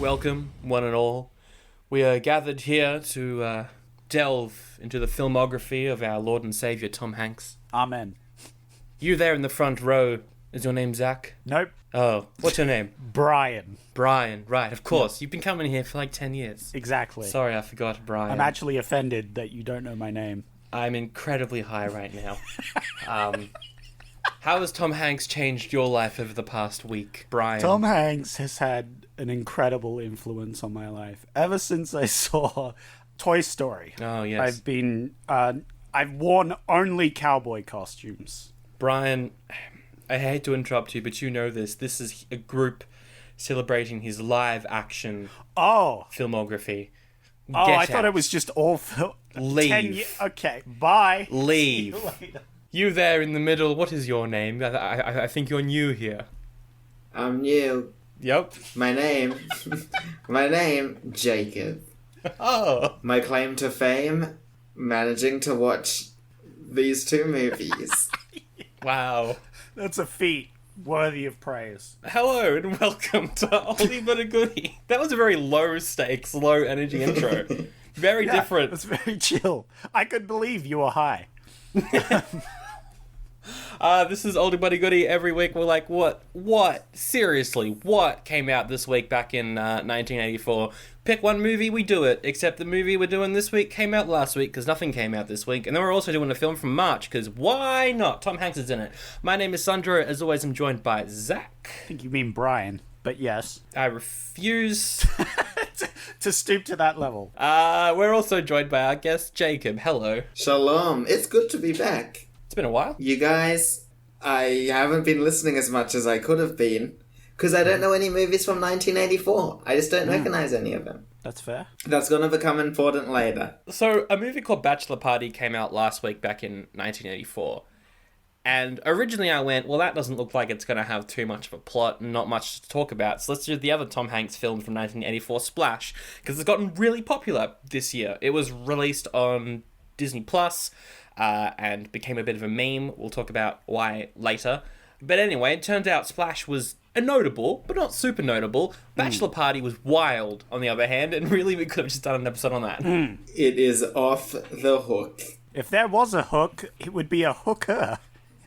Welcome, one and all. We are gathered here to delve into the filmography of our Lord and Saviour Tom Hanks. Amen. You there in the front row, is your name Zach? Nope. Oh, what's your name? Brian. Brian, right, of course. You've been coming here for like 10 years. Exactly. Sorry, I forgot Brian. I'm actually offended that you don't know my name. I'm incredibly high right now. How has Tom Hanks changed your life over the past week, Brian? Tom Hanks has had an incredible influence on my life. Ever since I saw Toy Story. Oh, yes. I've worn only cowboy costumes. Brian, I hate to interrupt you, but you know this. This is a group celebrating his live-action filmography. I thought it was just all Leave. Okay, bye. Leave. See you later. You there in the middle, what is your name? I think you're new here. I'm new. Yep. My name, Jacob. Oh. My claim to fame, managing to watch these two movies. Wow. That's a feat worthy of praise. Hello and welcome to Oldie but a Goodie. That was a very low stakes, low energy intro. Very different. It's very chill. I could believe you were high. This is Oldie Buddy Goodie. Every week we're like, what? Seriously, what came out this week back in 1984? Pick one movie, we do it. Except the movie we're doing this week came out last week because nothing came out this week. And then we're also doing a film from March because why not? Tom Hanks is in it. My name is Sandra. As always, I'm joined by Zach. I think you mean Brian, but yes. I refuse to stoop to that level. We're also joined by our guest, Jacob. Hello. Shalom. It's good to be back. It's been a while. You guys, I haven't been listening as much as I could have been, because I don't know any movies from 1984. I just don't recognize any of them. That's fair. That's going to become important later. So, a movie called Bachelor Party came out last week back in 1984. And originally I went, well, that doesn't look like it's going to have too much of a plot and not much to talk about. So let's do the other Tom Hanks film from 1984, Splash, because it's gotten really popular this year. It was released on Disney Plus. And became a bit of a meme. We'll talk about why later. But anyway, it turns out Splash was a notable, but not super notable. Bachelor Party was wild, on the other hand, and really we could have just done an episode on that. It is off the hook. If there was a hook, it would be a hooker,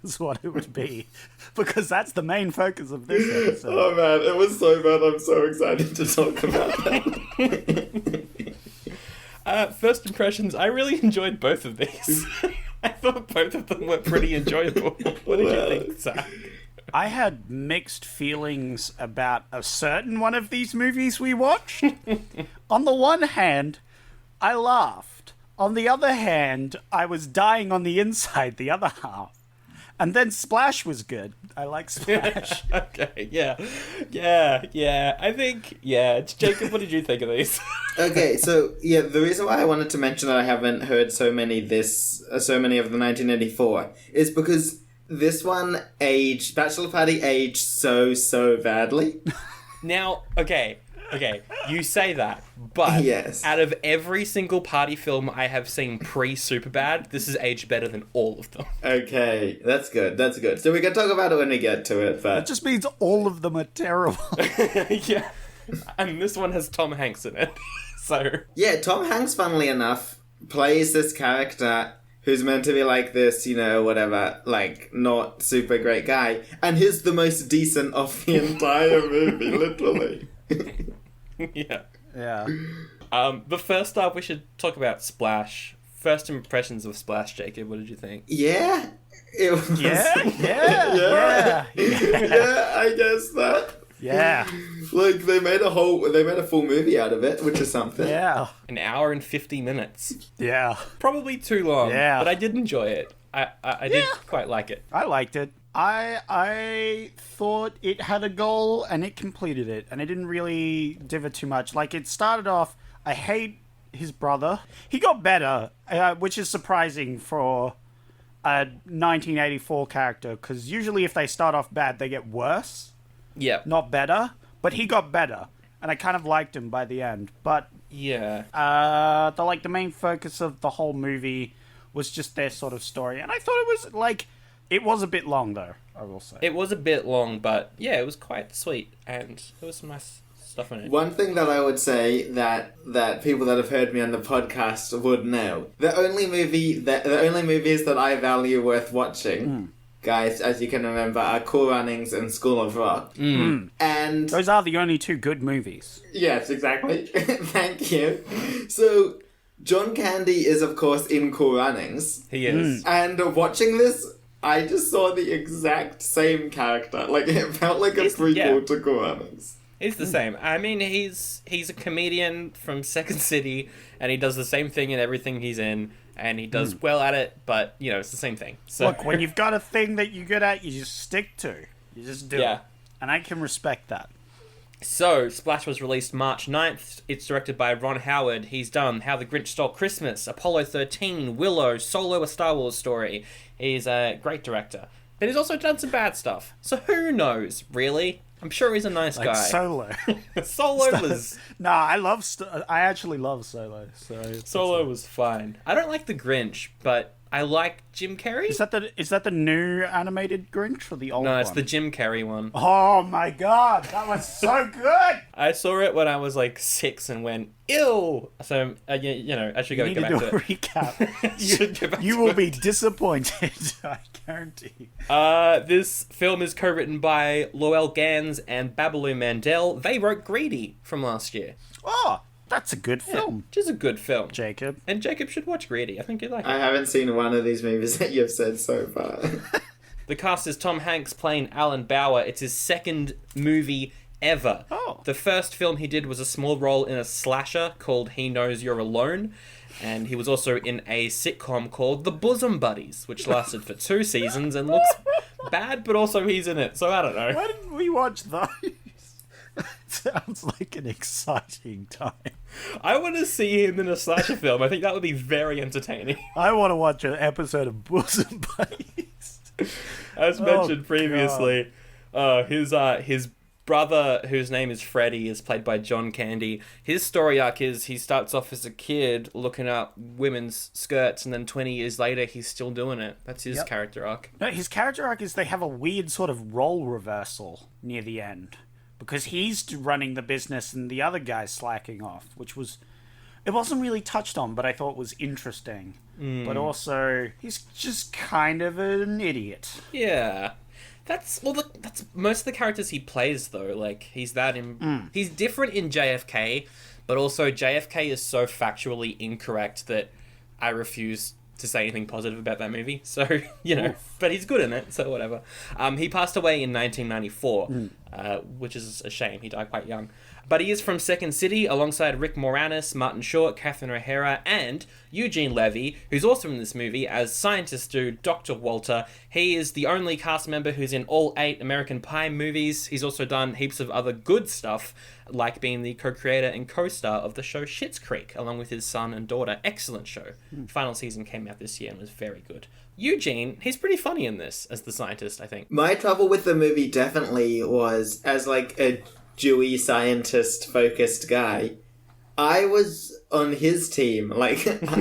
is what it would be. Because that's the main focus of this episode. Oh man, it was so bad. I'm so excited to talk about that. First impressions, I really enjoyed both of these. I thought both of them were pretty enjoyable. What did you think, Zach? I had mixed feelings about a certain one of these movies we watched. On the one hand, I laughed. On the other hand, I was dying on the inside the other half. And then Splash was good. I like Splash. Okay, yeah. I think, Jacob, what did you think of these? Okay, so, the reason why I wanted to mention that I haven't heard so many of the 1984 is because this one Bachelor Party aged so badly. Now, okay, you say that, but yes. Out of every single party film I have seen pre-Superbad, this is aged better than all of them. Okay, that's good. So we can talk about it when we get to it, but... It just means all of them are terrible. Yeah, and this one has Tom Hanks in it, so... Yeah, Tom Hanks, funnily enough, plays this character who's meant to be like this, whatever, like, not super great guy, and he's the most decent of the entire movie, literally. Yeah. But first up, we should talk about Splash. First impressions of Splash, Jacob. What did you think? Yeah. It was... Yeah, I guess that. Yeah. Like, they made a full movie out of it, which is something. Yeah. An hour and 50 minutes. Yeah. Probably too long. Yeah. But I did enjoy it. I did quite like it. I liked it. I thought it had a goal and it completed it, and it didn't really differ too much. Like, it started off, I hate his brother. He got better, which is surprising for a 1984 character, because usually if they start off bad, they get worse. Yeah. Not better. But he got better, and I kind of liked him by the end. But yeah, the main focus of the whole movie was just their sort of story, and I thought it was a bit long though. I will say. It was a bit long, but yeah, it was quite sweet, and there was some nice stuff in it. One thing that I would say that people that have heard me on the podcast would know: the only movies that I value worth watching, guys, as you can remember, are Cool Runnings and School of Rock. And those are the only two good movies. Yes, exactly. Thank you. So, John Candy is, of course, in Cool Runnings. He is. And watching this, I just saw the exact same character. Like, it felt like a prequel to Cool Runnings. He's the same. I mean, he's a comedian from Second City, and he does the same thing in everything he's in, and he does well at it, but, you know, it's the same thing. So Look, when you've got a thing that you're good at, you just stick to. You just do it. And I can respect that. So, Splash was released March 9th. It's directed by Ron Howard. He's done How the Grinch Stole Christmas, Apollo 13, Willow, Solo, A Star Wars Story. He's a great director. But he's also done some bad stuff. So who knows, really? I'm sure he's a nice guy. Solo. Solo was... No, I actually love Solo. Solo was fine. I don't like the Grinch, but I like Jim Carrey. Is that the new animated Grinch or the old one? No, it's the Jim Carrey one. Oh my god, that was so good! I saw it when I was like 6 and went, ew! So, you know, I should go You need back to to do a it. recap. You will be disappointed, I guarantee. This film is co-written by Lowell Gans and Babaloo Mandel. They wrote Greedy from last year. Oh, that's a good film. Which is a good film. Jacob. And Jacob should watch Greedy. I think you'd like it. I haven't seen one of these movies that you've said so far. The cast is Tom Hanks playing Alan Bauer. It's his second movie ever. Oh. The first film he did was a small role in a slasher called He Knows You're Alone. And he was also in a sitcom called The Bosom Buddies, which lasted for 2 seasons and looks bad, but also he's in it. So I don't know. Why didn't we watch those? Sounds like an exciting time. I want to see him in a slasher film. I think that would be very entertaining. I want to watch an episode of Bosom Buddies. As mentioned previously, his brother, whose name is Freddie, is played by John Candy. His story arc is he starts off as a kid looking up women's skirts, and then 20 years later, he's still doing it. That's his character arc. No, his character arc is they have a weird sort of role reversal near the end. Because he's running the business and the other guy's slacking off, it wasn't really touched on, but I thought was interesting. But also, he's just kind of an idiot. Yeah. That's most of the characters he plays, though. Like, he's different in JFK, but also JFK is so factually incorrect that I refuse to say anything positive about that movie. So, you know, but he's good in it, so whatever. He passed away in 1994, which is a shame. He died quite young. But he is from Second City, alongside Rick Moranis, Martin Short, Catherine O'Hara, and Eugene Levy, who's also in this movie as scientist dude Dr. Walter. He is the only cast member who's in all 8 American Pie movies. He's also done heaps of other good stuff, like being the co-creator and co-star of the show Schitt's Creek, along with his son and daughter. Excellent show. Final season came out this year and was very good. Eugene, he's pretty funny in this as the scientist, I think. My trouble with the movie definitely was, as like a Dewey scientist-focused guy, I was on his team. Like,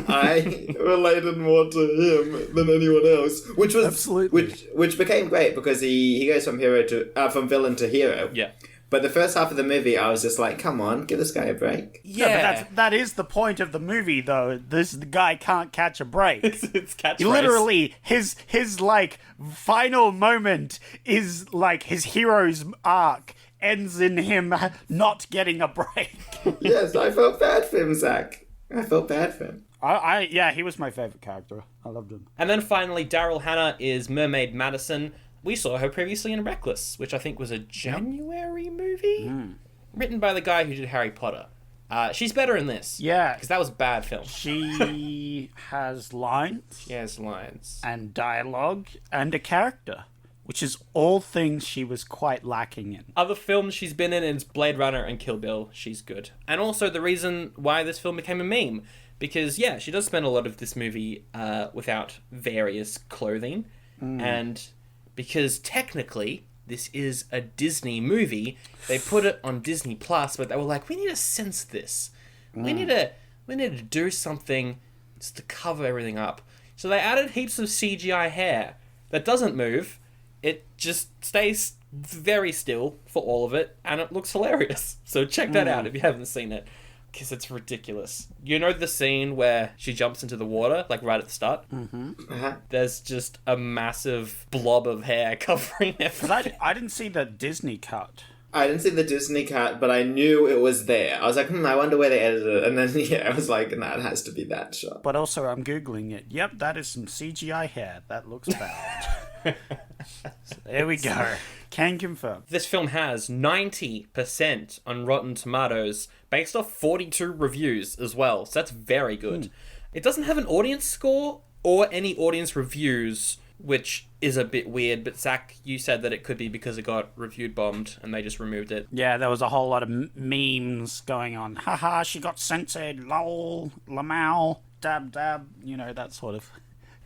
I related more to him than anyone else, which was absolutely which became great because he goes from from villain to hero. Yeah. But the first half of the movie, I was just like, come on, give this guy a break. Yeah, but that is the point of the movie, though. The guy can't catch a break. It's catchphrase. Literally, his like final moment is like his hero's arc ends in him not getting a break. Yes, I felt bad for him, Zach. I felt bad for him. Yeah, he was my favorite character. I loved him. And then finally, Daryl Hannah is Mermaid Madison. We saw her previously in Reckless, which I think was a January movie? Written by the guy who did Harry Potter. She's better in this. Yeah. Because that was a bad film. She has lines. She has lines. And dialogue and a character, which is all things she was quite lacking in. Other films she's been in is Blade Runner and Kill Bill. She's good. And also the reason why this film became a meme. Because, yeah, she does spend a lot of this movie without various clothing. And because technically this is a Disney movie, they put it on Disney Plus, but they were like, we need to censor this. We need to do something just to cover everything up. So they added heaps of CGI hair that doesn't move, it just stays very still for all of it, and it looks hilarious. So check that out if you haven't seen it, because it's ridiculous. You know the scene where she jumps into the water, like right at the start? Mm-hmm. Uh-huh. There's just a massive blob of hair covering everything. I didn't see the Disney cut. I didn't see the Disney cut, but I knew it was there. I was like, I wonder where they edited it. And then, yeah, I was like, nah, it has to be that shot. But also, I'm Googling it. Yep, that is some CGI hair. That looks bad. So there we go. Can confirm. This film has 90% on Rotten Tomatoes, based off 42 reviews as well. So that's very good. It doesn't have an audience score or any audience reviews, which is a bit weird. But Zach, you said that it could be because it got reviewed bombed and they just removed it. Yeah, there was a whole lot of memes going on. Haha, she got censored. Lol, lamau, dab dab. You know, that sort of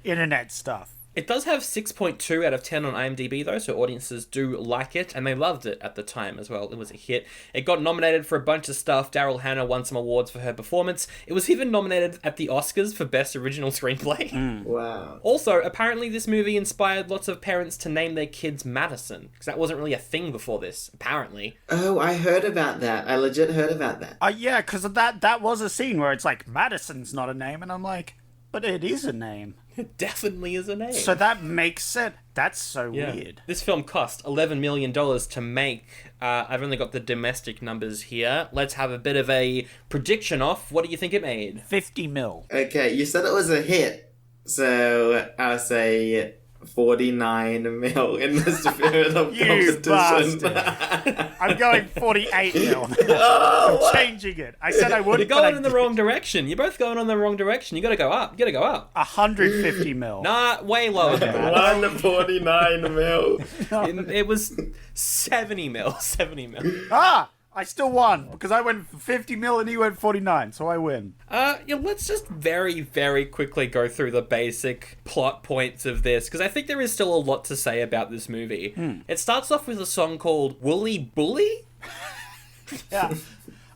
internet stuff. It does have 6.2 out of 10 on IMDb, though, so audiences do like it, and they loved it at the time as well. It was a hit. It got nominated for a bunch of stuff. Daryl Hannah won some awards for her performance. It was even nominated at the Oscars for Best Original Screenplay. Wow. Also, apparently this movie inspired lots of parents to name their kids Madison, because that wasn't really a thing before this, apparently. Oh, I heard about that. I legit heard about that. Yeah, because that was a scene where it's like, Madison's not a name, and I'm like, but it is a name. It definitely is a name. So that makes sense. That's so weird. This film cost $11 million to make. I've only got the domestic numbers here. Let's have a bit of a prediction off. What do you think it made? 50 mil. Okay, you said it was a hit. So I'll say 49 mil in the spirit of You competition. bastard. I'm going 48 mil. Oh, I'm changing it. I said I would. You're going in the wrong direction. You're both going on the wrong direction. You gotta go up. 150 mil. Nah, way lower than that. 149 mil. It was 70 mil. 70 mil. I still won because I went 50 mil and he went 49, so I win. Let's just very, very quickly go through the basic plot points of this, because I think there is still a lot to say about this movie. It starts off with a song called Woolly Bully? Yeah.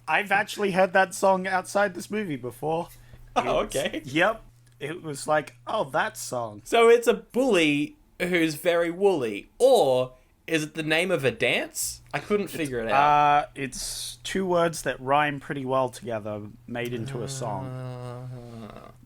I've actually heard that song outside this movie before. Okay. Yep. It was like, oh, that song. So it's a bully who's very woolly, or is it the name of a dance? I couldn't figure it out. It's two words that rhyme pretty well together, made into a song.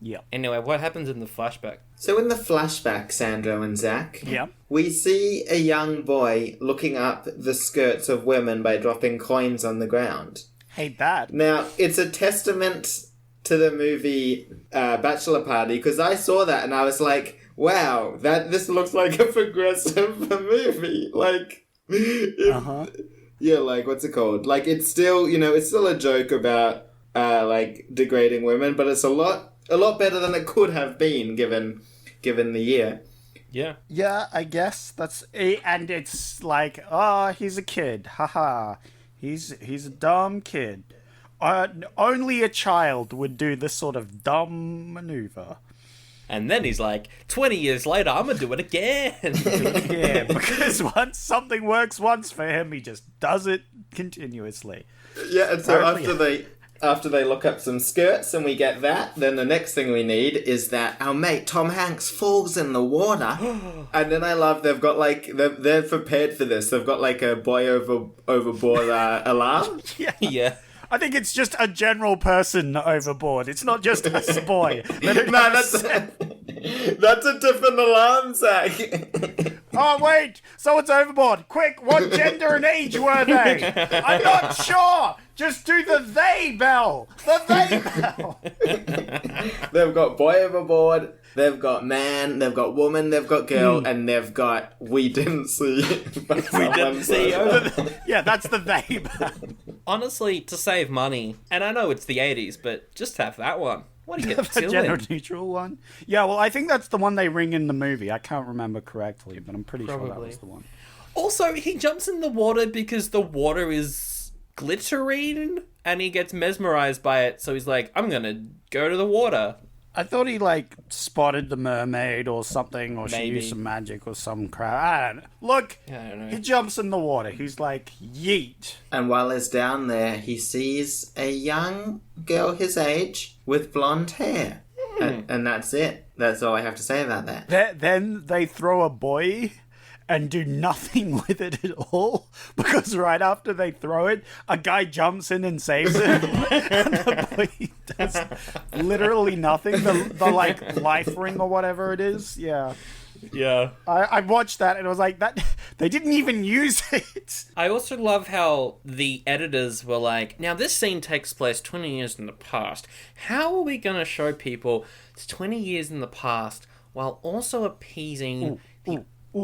Yep. Anyway, what happens in the flashback? So in the flashback, Sandro and Zach, Yep. we see a young boy looking up the skirts of women by dropping coins on the ground. Hate that. Now, it's a testament to the movie Bachelor Party, because I saw that and I was like, wow, this looks like a progressive movie. Like, yeah, like, what's it called? Like, it's still, it's still a joke about, like, degrading women, but it's a lot better than it could have been given the year. Yeah. Yeah, I guess that's it. And it's like, he's a kid. Haha. He's a dumb kid. Only a child would do this sort of dumb maneuver. And then he's like, 20 years later, I'm gonna do it again. Yeah, because once something works once for him, he just does it continuously. Yeah, and so after they look up some skirts and we get that, then the next thing we need is that our mate Tom Hanks falls in the water. And then I love they've got like they're prepared for this. They've got like a boy overboard alarm. Yeah. I think it's just a general person overboard. It's not just a boy. No, that's a different alarm, Zach. Oh, wait! Someone's overboard! Quick, what gender and age were they? I'm not sure! Just do the they bell! The they bell! They've got boy overboard, they've got man, they've got woman, they've got girl, and they've got we didn't see. We didn't see over. Yeah, that's the they bell. Honestly, to save money, and I know it's the 80s, but just have that one. What do you get? The gender neutral one? Yeah, well, I think that's the one they ring in the movie. I can't remember correctly, but I'm pretty sure that was the one. Also, he jumps in the water because the water is glittering, and he gets mesmerized by it, so he's like, I'm gonna go to the water. I thought he, like, spotted the mermaid or something, or she used some magic or some crap. I don't know. Look, I don't know. He jumps in the water. He's like, yeet. And while he's down there, he sees a young girl his age with blonde hair. And that's it. That's all I have to say about that. Then they throw a buoy, and do nothing with it at all, because right after they throw it, a guy jumps in and saves it, and the boy does literally nothing. The like life ring or whatever it is. Yeah. Yeah. I watched that and I was like, that they didn't even use it. I also love how the editors were like, now this scene takes place 20 years in the past. How are we going to show people it's 20 years in the past while also appeasing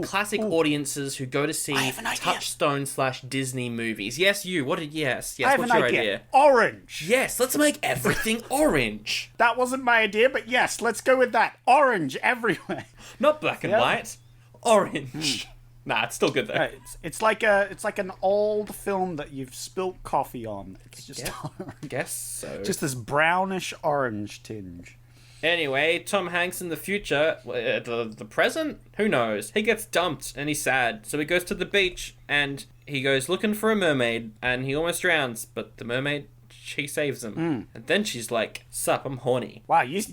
classic audiences who go to see Touchstone/Disney movies? Yes, you. Yes, I have what's an your idea. Orange. Yes, let's make everything orange. That wasn't my idea, but yes, let's go with that. Orange everywhere. Not black and white. Orange. Nah, it's still good though. It's like an old film that you've spilt coffee on. It's just I guess so. just this brownish orange tinge. Anyway, Tom Hanks in the future, the present? Who knows? He gets dumped and he's sad. So he goes to the beach and he goes looking for a mermaid and he almost drowns. But the mermaid, she saves him. And then she's like, sup, I'm horny. Wow, you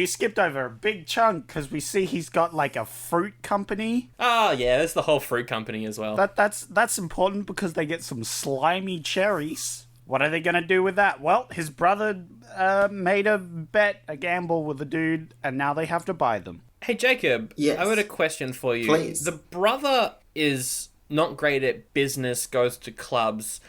skipped over a big chunk because we see he's got like a fruit company. Oh, yeah, there's the whole fruit company as well. That's important because they get some slimy cherries. What are they going to do with that? Well, his brother made a gamble with the dude, and now they have to buy them. Hey, Jacob, yes. I got a question for you. Please. The brother is not great at business, goes to clubs,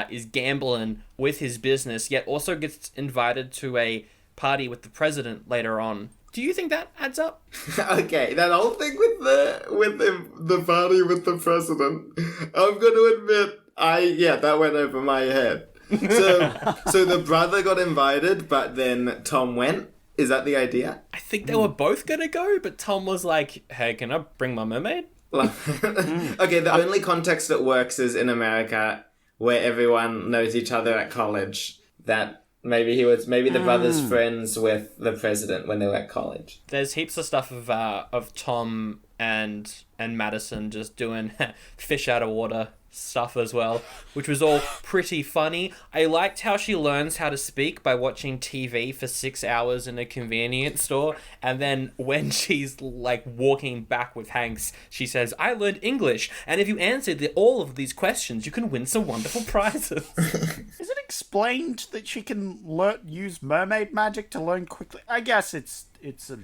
is gambling with his business, yet also gets invited to a party with the president later on. Do you think that adds up? Okay, that whole thing with the party with the president, I'm going to admit, that went over my head. So the brother got invited, but then Tom went? Is that the idea? I think they were both going to go, but Tom was like, hey, can I bring my mermaid? Okay, the only context that works is in America, where everyone knows each other at college, that maybe the brother's friends with the president when they were at college. There's heaps of stuff of Tom and Madison just doing fish out of water stuff as well, which was all pretty funny. I liked how she learns how to speak by watching TV for 6 hours in a convenience store, and then when she's like walking back with Hanks, she says, I learned English, and if you answer all of these questions, you can win some wonderful prizes. Is it explained that she can use mermaid magic to learn quickly? I guess it's a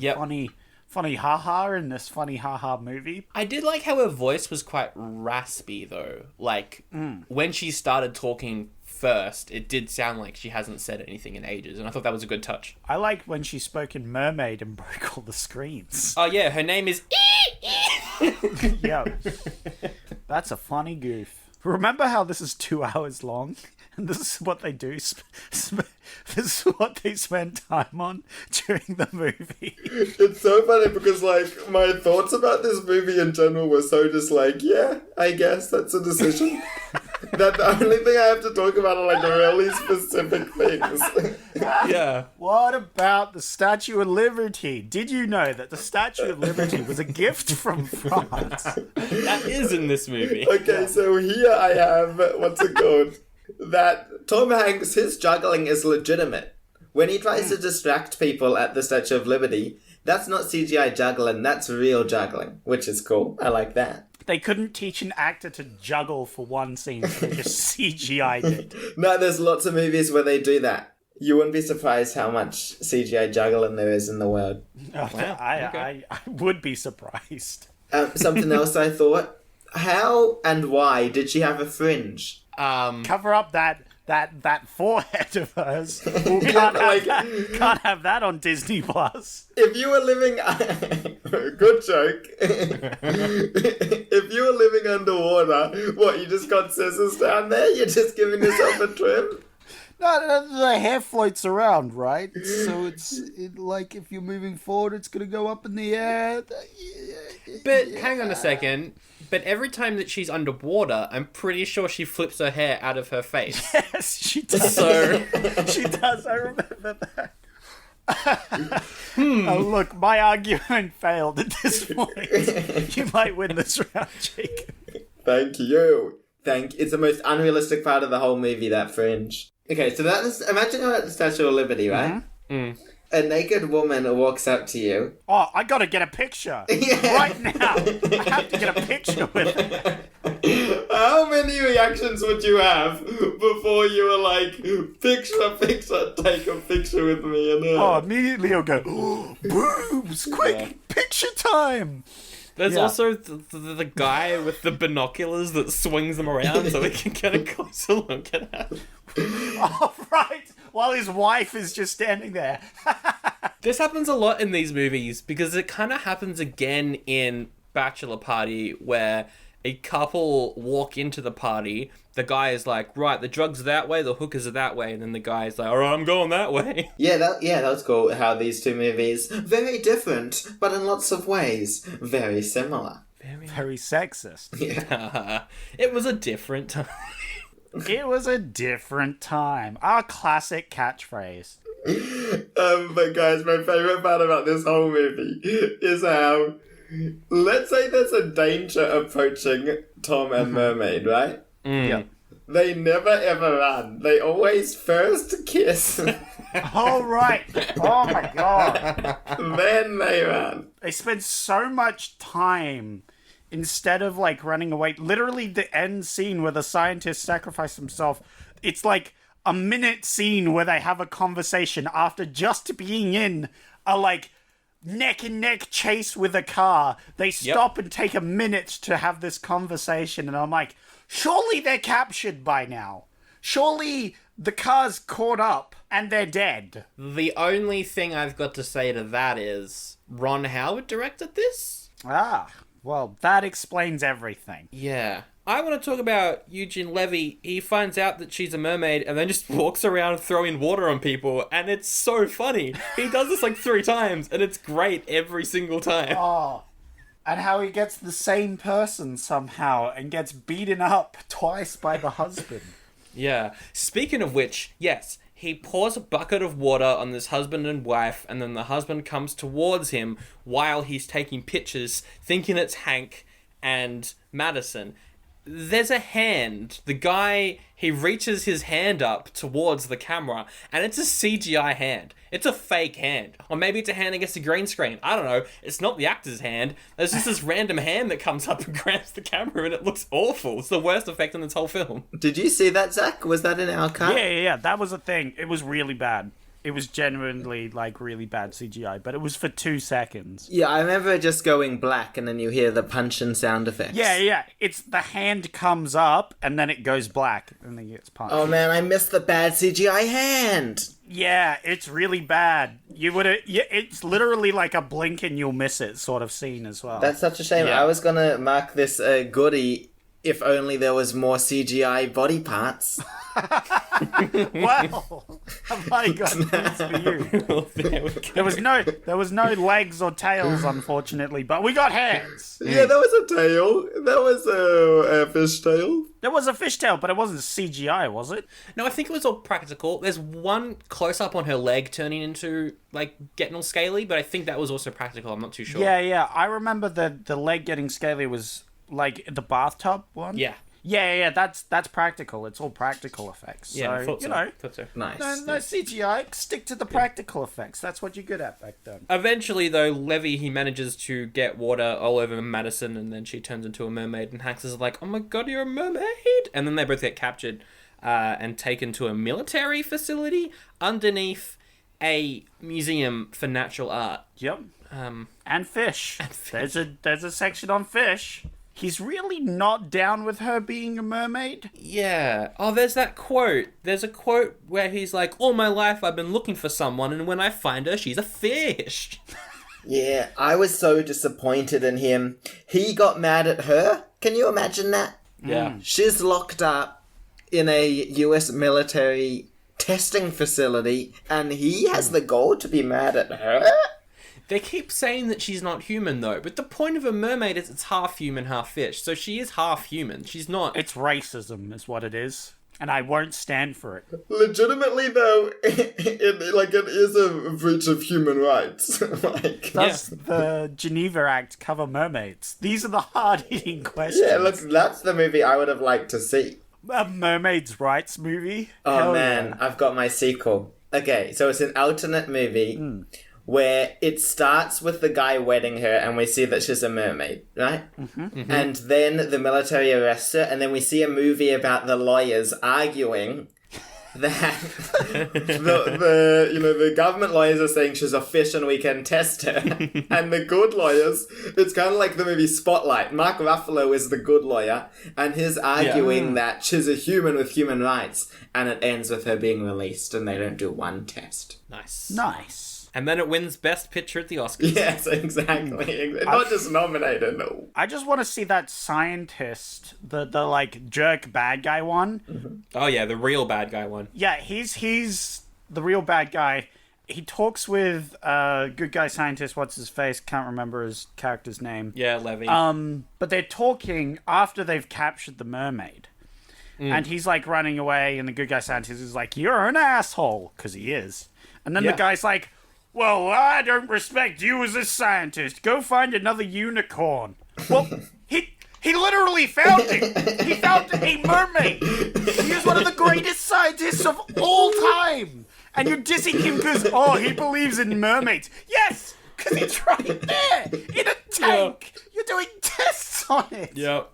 funny haha in this funny haha movie. I did like how her voice was quite raspy though. Like when she started talking first, it did sound like she hasn't said anything in ages, and I thought that was a good touch. I liked when she spoke in mermaid and broke all the screens. Oh yeah, her name is Yeah. That's a funny goof. Remember how this is 2 hours long? And this is what they do. This is what they spend time on during the movie. It's so funny because, like, my thoughts about this movie in general were so just like, yeah, I guess that's a decision. That the only thing I have to talk about are, like, really specific things. Yeah. What about the Statue of Liberty? Did you know that the Statue of Liberty was a gift from France? That is in this movie. Okay, so here I have, what's it called? That Tom Hanks, his juggling is legitimate. When he tries to distract people at the Statue of Liberty, that's not CGI juggling, that's real juggling, which is cool. I like that. They couldn't teach an actor to juggle for one scene, so they just CGI'd it. No, there's lots of movies where they do that. You wouldn't be surprised how much CGI juggling there is in the world. Oh, wow. I would be surprised. Something else I thought. How and why did she have a fringe? Cover up that forehead of hers. Ooh, can't have that on Disney Plus. If you were living... Good joke. If you were living underwater, what, you just got scissors down there? You're just giving yourself a trim? No, the hair floats around, right? So like if you're moving forward, it's going to go up in the air. But hang on a second. But every time that she's underwater, I'm pretty sure she flips her hair out of her face. Yes, she does. So she does. I remember that. Oh, look, my argument failed at this point. You might win this round, Jacob. Thank you. It's the most unrealistic part of the whole movie, that fringe. Okay, so that is... Imagine you're at the Statue of Liberty, right? Mm-hmm. a naked woman walks up to you. Oh, I gotta get a picture right now. I have to get a picture with her. How many reactions would you have before you were like, picture, take a picture with me and her? Oh, immediately I'll go, oh, boobs, quick, picture time. There's also the guy with the binoculars that swings them around so we can get a closer look at her. Oh, right. While his wife is just standing there. This happens a lot in these movies because it kind of happens again in Bachelor Party where a couple walk into the party. The guy is like, right, the drugs are that way, the hookers are that way. And then the guy is like, all right, I'm going that way. Yeah, that was cool. How these two movies, very different, but in lots of ways, very similar. Very sexist. Yeah. It was a different time. It was a different time. Our classic catchphrase. But guys, my favourite part about this whole movie is how, let's say there's a danger approaching Tom and Mermaid, right? Yeah. They never ever run. They always first kiss, Oh, right. Oh, my God. then they run. They spend so much time instead of, like, running away. Literally, the end scene where the scientist sacrificed himself, it's like a minute scene where they have a conversation after just being in a, like, neck and neck chase with a car. They stop and take a minute to have this conversation, and I'm like, surely they're captured by now. Surely the car's caught up and they're dead. The only thing I've got to say to that is Ron Howard directed this? Ah, well, that explains everything. Yeah. I want to talk about Eugene Levy. He finds out that she's a mermaid and then just walks around throwing water on people, and it's so funny. He does this like 3 times, and it's great every single time. Oh, and how he gets the same person somehow and gets beaten up twice by the husband. Yeah. Speaking of which, yes, he pours a bucket of water on this husband and wife, and then the husband comes towards him while he's taking pictures, thinking it's Hank and Madison. There's a hand. The guy, he reaches his hand up towards the camera, and it's a CGI hand. It's a fake hand. Or maybe it's a hand against a green screen. I don't know. It's not the actor's hand. There's just this random hand that comes up and grabs the camera, and it looks awful. It's the worst effect in this whole film. Did you see that, Zach? Was that in our cut? Yeah. That was a thing. It was really bad. It was genuinely, like, really bad CGI, but it was for 2 seconds. Yeah, I remember just going black and then you hear the punch and sound effects. Yeah. It's the hand comes up and then it goes black and then it gets punched. Oh man, I missed the bad CGI hand. Yeah, it's really bad. It's literally like a blink and you'll miss it sort of scene as well. That's such a shame. Yeah. I was gonna mark this Goodie if only there was more CGI body parts. Well, my God, news for you. Well, there we go. There was no legs or tails, unfortunately, but we got hands. Yeah, there was a tail. There was a fish tail. There was a fishtail, but it wasn't CGI, was it? No, I think it was all practical. There's one close-up on her leg turning into, like, getting all scaly, but I think that was also practical. I'm not too sure. Yeah. I remember the leg getting scaly was, like, the bathtub one. Yeah. Yeah, that's practical. It's all practical effects. Yeah, I So, thought so. you know, Thought so. Nice. no CGI. Stick to the practical effects. That's what you're good at back then. Eventually, though, Levy, he manages to get water all over Madison, and then she turns into a mermaid, and Hanks is like, oh my God, you're a mermaid! And then they both get captured and taken to a military facility underneath a museum for natural art. Yep. And fish. There's a section on fish. He's really not down with her being a mermaid. Yeah. Oh, there's that quote. There's a quote where he's like, all my life I've been looking for someone, and when I find her, she's a fish. Yeah, I was so disappointed in him. He got mad at her. Can you imagine that? Yeah. She's locked up in a US military testing facility, and he has the goal to be mad at her? They keep saying that she's not human, though, but the point of a mermaid is it's half human, half fish, so she is half human. She's not... It's racism is what it is. And I won't stand for it. Legitimately, though, it is a breach of human rights. Does the Geneva Act cover mermaids? These are the hard-hitting questions. Yeah, look, that's the movie I would have liked to see. A mermaid's rights movie? Oh Hell man, yeah. I've got my sequel. Okay, so it's an alternate movie where it starts with the guy wedding her and we see that she's a mermaid, right? And then the military arrests her, and then we see a movie about the lawyers arguing that the government lawyers are saying she's a fish and we can test her, and the good lawyers, it's kind of like the movie Spotlight. Mark Ruffalo is the good lawyer, and he's arguing that she's a human with human rights, and it ends with her being released, and they don't do one test. Nice. And then it wins Best Picture at the Oscars. Yes, exactly. Not just nominated, no. I just want to see that scientist, the like jerk bad guy one. Oh yeah, the real bad guy one. Yeah, he's the real bad guy. He talks with good guy scientist, what's his face? Can't remember his character's name. Yeah, Levy. But they're talking after they've captured the mermaid. And he's like running away, and the good guy scientist is like, "You're an asshole," because he is. And then the guy's like, "Well, I don't respect you as a scientist. Go find another unicorn." Well, he literally found it. He found a mermaid. He is one of the greatest scientists of all time. And you're dissing him because, he believes in mermaids. Yes, because it's right there in a tank. You're doing tests on it. Yep.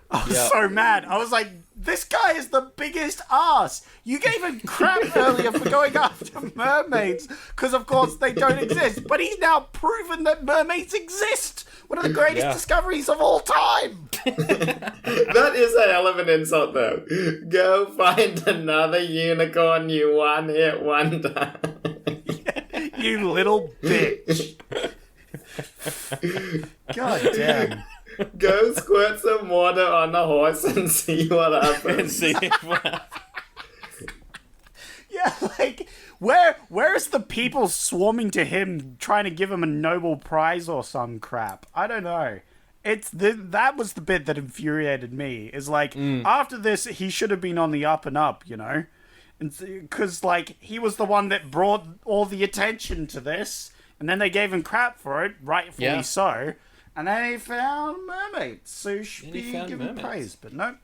I was so mad. I was like, this guy is the biggest ass. You gave him crap earlier for going after mermaids, because of course they don't exist. But he's now proven that mermaids exist. One of the greatest discoveries of all time. That is a hell of an insult, though. Go find another unicorn, you one-hit wonder. You little bitch. God damn. Go squirt some water on a horse and see what happens. Yeah, like, where's the people swarming to him trying to give him a Nobel Prize or some crap? I don't know. That was the bit that infuriated me. Is like, after this, he should have been on the up and up, you know? Because, like, he was the one that brought all the attention to this, and then they gave him crap for it, rightfully so. And then he found mermaids, so he should be given praise. But nope,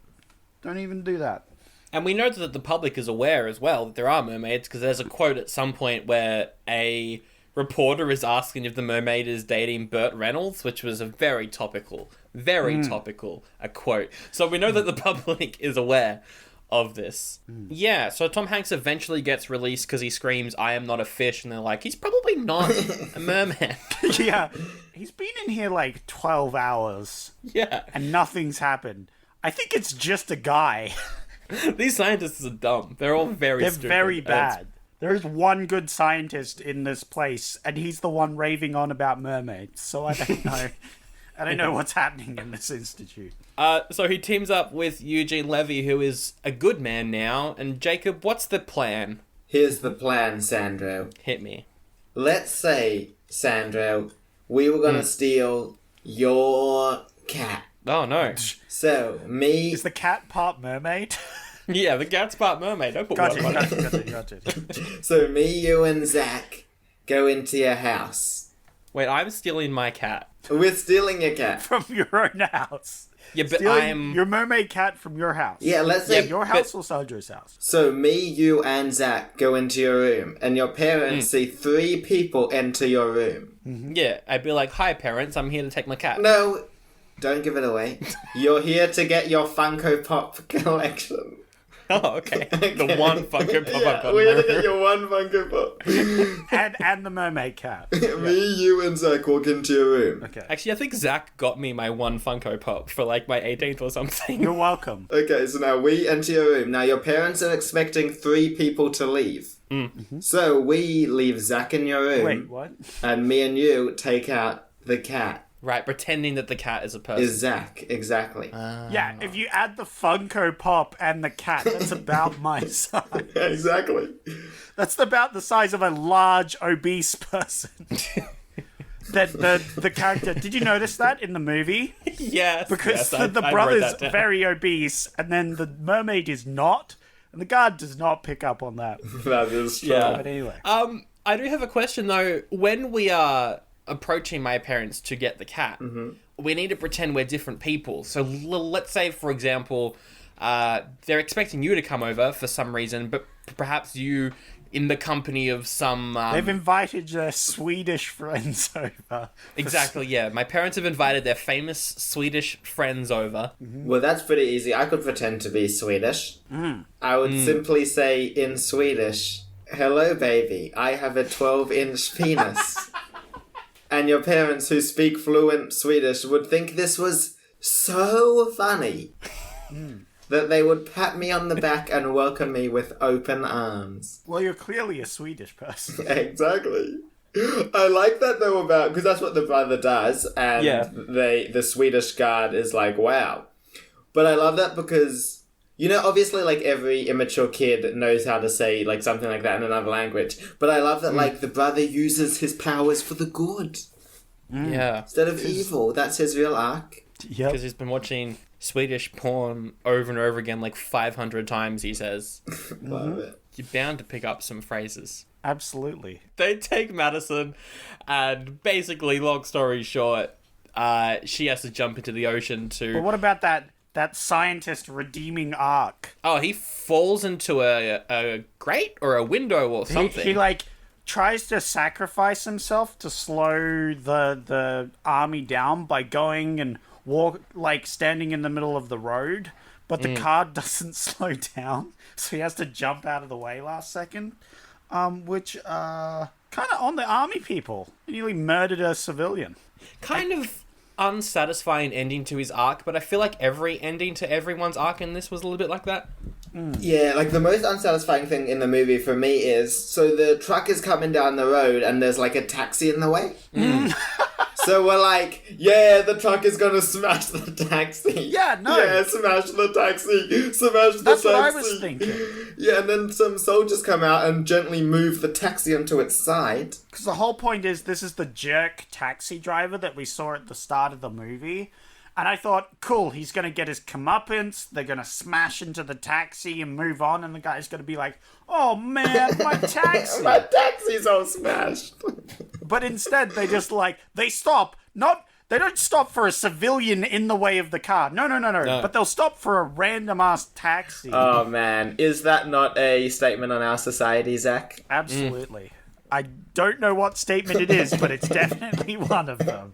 don't even do that. And we know that the public is aware as well that there are mermaids, because there's a quote at some point where a reporter is asking if the mermaid is dating Burt Reynolds, which was a very topical a quote. So we know that the public is aware of this. Yeah, so Tom Hanks eventually gets released because he screams, "I am not a fish," and they're like, he's probably not a merman. Yeah, he's been in here like 12 hours. Yeah. And nothing's happened. I think it's just a guy. These scientists are dumb. They're all very stupid. They're very bad. There's one good scientist in this place, and he's the one raving on about mermaids, so I don't know. I don't know what's happening in this institute. So he teams up with Eugene Levy, who is a good man now. And Jacob, what's the plan? Here's the plan, Sandro. Hit me. Let's say, Sandro, we were going to steal your cat. Oh, no. So, me... Is the cat part mermaid? Yeah, the cat's part mermaid. Don't put Gotcha. So, me, you, and Zach go into your house. Wait, I'm stealing my cat. We're stealing your cat. From your own house. Yeah, but Stealing I'm... your mermaid cat from your house. Yeah, let's say... Your house or Sandra's house? So me, you, and Zach go into your room, and your parents see 3 people enter your room. Yeah, I'd be like, "Hi, parents, I'm here to take my cat." No, don't give it away. You're here to get your Funko Pop collection. Oh, okay. The one Funko Pop I've got. We're here to get your one Funko Pop. and the mermaid cat. Me, you, and Zach walk into your room. Okay. Actually, I think Zach got me my one Funko Pop for like my 18th or something. You're welcome. Okay, so now we enter your room. Now your parents are expecting 3 people to leave. So we leave Zach in your room. Wait, what? And me and you take out the cat. Right, pretending that the cat is a person. Is Zach, exactly. Yeah, if you add the Funko Pop and the cat, that's about my size. Exactly. That's about the size of a large, obese person. That the character... Did you notice that in the movie? Yes. Because yes, the I brother's wrote that down. very obese, and then the mermaid is not, and the guard does not pick up on that. That is true. Yeah. But anyway. I do have a question, though. When we are approaching my parents to get the cat, we need to pretend we're different people. So let's say, for example, they're expecting you to come over for some reason, but perhaps you, in the company of some... They've invited their Swedish friends over. Exactly, yeah. My parents have invited their famous Swedish friends over. Well, that's pretty easy. I could pretend to be Swedish. I would simply say in Swedish, "Hello, baby. I have a 12-inch penis." And your parents, who speak fluent Swedish, would think this was so funny that they would pat me on the back and welcome me with open arms. Well, you're clearly a Swedish person. Exactly. I like that though, about because that's what the brother does, and the Swedish guard is like, wow. But I love that because, you know, obviously like every immature kid knows how to say like something like that in another language. But I love that like the brother uses his powers for the good. Yeah. Instead of evil. That's his real arc. Yep. Because he's been watching Swedish porn over and over again like 500 times, he says. Love it. You're bound to pick up some phrases. Absolutely. They take Madison, and basically, long story short, she has to jump into the ocean to... But what about that scientist redeeming arc? Oh, he falls into a grate or a window or something. He like tries to sacrifice himself to slow the army down by going and standing in the middle of the road, but the car doesn't slow down, so he has to jump out of the way last second, which kind of on the army people. He nearly murdered a civilian. Kind of unsatisfying ending to his arc, but I feel like every ending to everyone's arc in this was a little bit like that. Yeah, like the most unsatisfying thing in the movie for me is, so the truck is coming down the road and there's like a taxi in the way. So we're like, yeah, the truck is gonna smash the taxi. Yeah, no. Yeah, smash the taxi. Smash the That's taxi. what I was thinking. Yeah, and then some soldiers come out and gently move the taxi onto its side. Because the whole point is this is the jerk taxi driver that we saw at the start of the movie. And I thought, cool, he's going to get his comeuppance, they're going to smash into the taxi and move on, and the guy's going to be like, oh man, my taxi! My taxi's all smashed. But instead, they stop. They don't stop for a civilian in the way of the car. No. But they'll stop for a random-ass taxi. Oh man, is that not a statement on our society, Zach? Absolutely. I don't know what statement it is, but it's definitely one of them.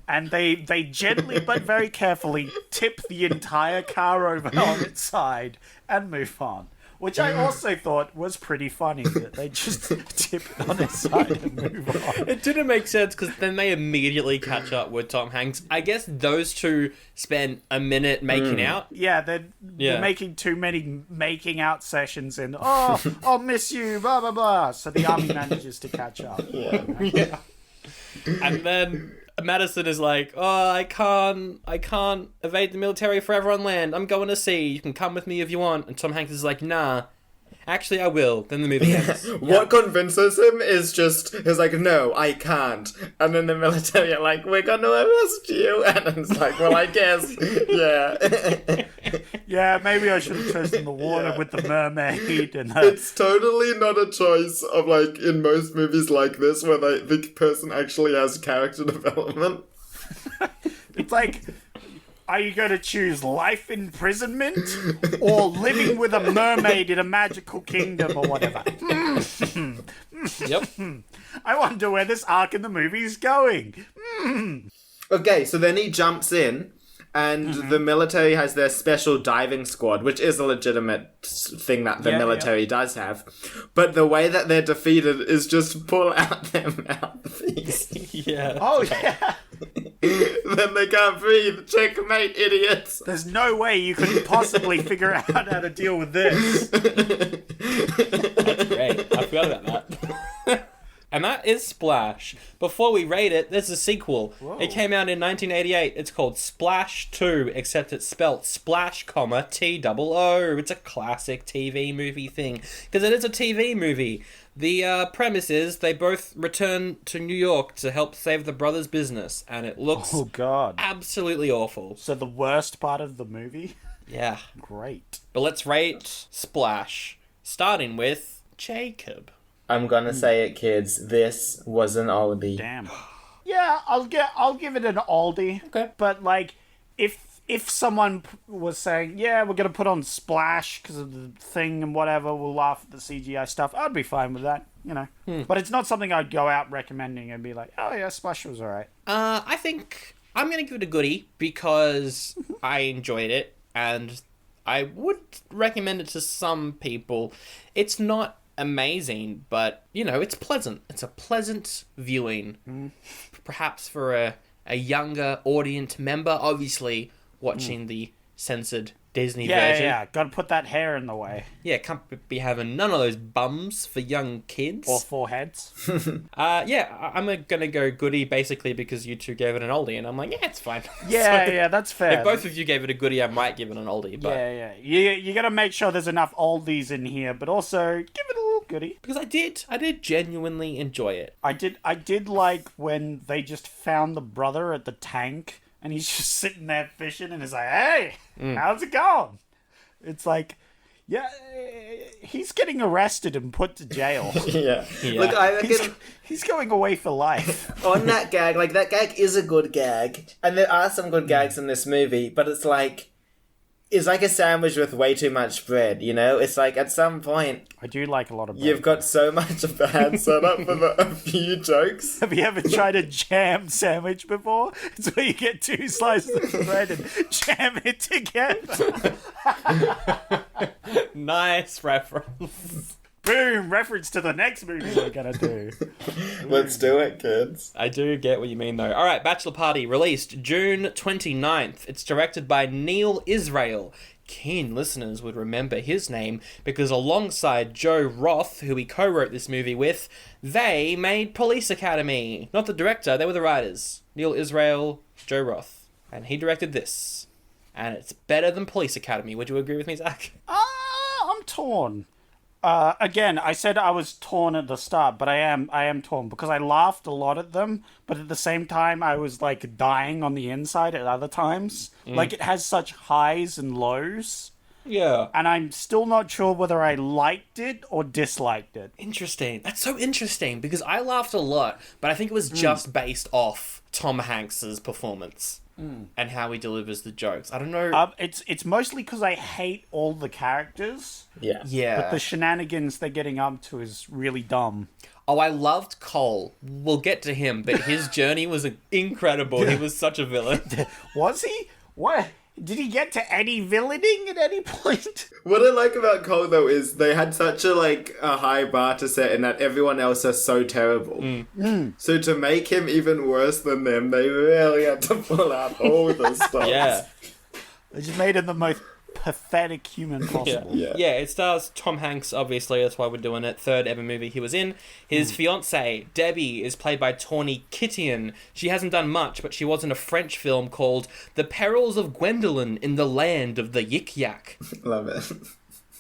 And they gently but very carefully tip the entire car over on its side and move on. Which I also thought was pretty funny, that they just tip it on its side and move on. It didn't make sense because then they immediately catch up with Tom Hanks. I guess those two spend a minute making out. Yeah, they're making too many making out sessions and, I'll miss you, blah, blah, blah. So the army manages to catch up. Yeah. And then Madison is like, oh, I can't evade the military forever on land. I'm going to sea. You can come with me if you want. And Tom Hanks is like, nah, actually I will. Then the movie ends. What convinces him is he's like, no, I can't. And then the military are like, we're going to arrest you. And it's like, well, I guess, yeah. Yeah, maybe I should have chosen the water with the mermaid. And It's totally not a choice of, like, in most movies like this where the person actually has character development. It's like, are you going to choose life imprisonment or living with a mermaid in a magical kingdom or whatever? Yep. I wonder where this arc in the movie is going. Okay, so then he jumps in, and the military has their special diving squad, which is a legitimate thing that the military does have. But the way that they're defeated is just pull them out the feast. Yeah. Oh, yeah. Then they can't breathe. Checkmate, idiots. There's no way you could possibly figure out how to deal with this. That's great. I forgot about that. And that is Splash. Before we rate it, there's a sequel. Whoa. It came out in 1988. It's called Splash 2, except it's spelt Splash, T-O-O. It's a classic TV movie thing. Because it is a TV movie. The premise is they both return to New York to help save the brothers' business. And it looks absolutely awful. So the worst part of the movie? Yeah. Great. But let's rate Splash. Starting with Jacob. I'm gonna say it, kids. This was an oldie. Damn. Yeah, I'll give it an oldie. Okay. But like, if if someone was saying, yeah, we're going to put on Splash because of the thing and whatever, we'll laugh at the CGI stuff, I'd be fine with that, you know. But it's not something I'd go out recommending and be like, oh yeah, Splash was alright. I think I'm going to give it a goodie because I enjoyed it and I would recommend it to some people. It's not amazing, but, you know, it's pleasant. It's a pleasant viewing. Perhaps for a younger audience member, obviously watching the censored Disney version. Yeah, gotta put that hair in the way. Yeah, can't be having none of those bums for young kids. Or foreheads. I'm gonna go goodie basically because you two gave it an oldie, and I'm like, yeah, it's fine. Yeah, that's fair. If both of you gave it a goodie, I might give it an oldie. But Yeah. You gotta make sure there's enough oldies in here, but also give it a little goodie. because I did genuinely enjoy it. I did like when they just found the brother at the tank and he's just sitting there fishing and he's like, hey, how's it going? It's like, yeah, he's getting arrested and put to jail. Yeah. Yeah. Look, I reckon He's going away for life. on that gag, like, that gag is a good gag. And there are some good gags in this movie, but it's like a sandwich with way too much bread, you know? It's like, at some point, I do like a lot of bread. you've got so much of the hand set up for a few jokes. Have you ever tried a jam sandwich before? It's where you get 2 slices of bread and jam it together. Nice reference. Boom! Reference to the next movie we're gonna do. Let's do it, kids. I do get what you mean, though. All right, Bachelor Party, released June 29th. It's directed by Neil Israel. Keen listeners would remember his name because alongside Joe Roth, who he co-wrote this movie with, they made Police Academy. Not the director, they were the writers. Neil Israel, Joe Roth. And he directed this. And it's better than Police Academy. Would you agree with me, Zach? I'm torn. Again, I said I was torn at the start, but I am torn because I laughed a lot at them, but at the same time I was like dying on the inside at other times. Like it has such highs and lows, Yeah. and I'm still not sure whether I liked it or disliked it. Interesting. That's so interesting because I laughed a lot, but I think it was just based off Tom Hanks's performance and how he delivers the jokes. I don't know. It's mostly because I hate all the characters, Yeah. Yeah. but the shenanigans they're getting up to is really dumb. Oh, I loved Cole. We'll get to him, but his journey was incredible. He was such a villain. Was he? What? Did he get to any villaining at any point? What I like about Cole, though, is they had such a high bar to set in that everyone else is so terrible. So to make him even worse than them, they really had to pull out all the stops. Yeah. They just made him the most pathetic human possible. Yeah. Yeah, it stars Tom Hanks, obviously. That's why we're doing it. 3rd ever movie he was in. His fiancée, Debbie, is played by Tawny Kitaen. She hasn't done much, but she was in a French film called The Perils of Gwendolen in the Land of the Yik Yak. Love it.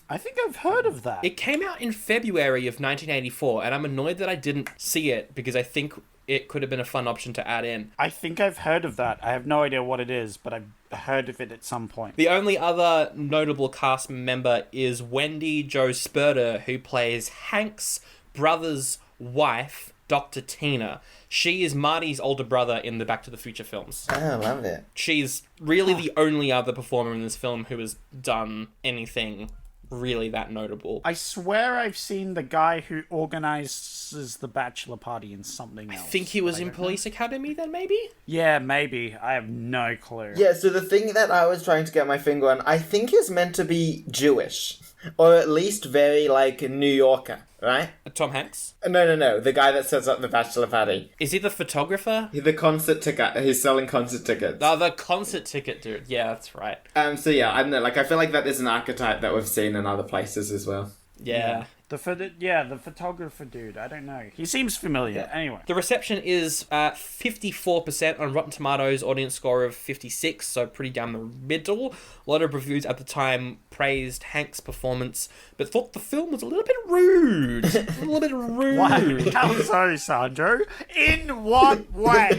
I think I've heard of that. It came out in February of 1984, and I'm annoyed that I didn't see it because I think it could have been a fun option to add in. I think I've heard of that. I have no idea what it is, but I've heard of it at some point. The only other notable cast member is Wendy Jo Sperder, who plays Hank's brother's wife, Dr. Tina. She is Marty's older brother in the Back to the Future films. I love it. She's really the only other performer in this film who has done anything really that notable. I swear I've seen the guy who organizes the bachelor party in something else. I think he was in Police Academy then, maybe? Yeah, maybe. I have no clue. Yeah, so the thing that I was trying to get my finger on, I think is meant to be Jewish. Or at least very, New Yorker, right? Tom Hanks? No. The guy that sets up the bachelor party. Is he the photographer? The concert ticket. He's selling concert tickets. Oh, the concert ticket dude. Yeah, that's right. So yeah, I don't know. I feel like that is an archetype that we've seen in other places as well. Yeah. The photographer dude. I don't know. He seems familiar. Yeah. Anyway. The reception is 54% on Rotten Tomatoes, audience score of 56, so pretty down the middle. A lot of reviews at the time praised Hank's performance, but thought the film was a little bit rude. A little bit rude. What? How so, Sandro? In what way?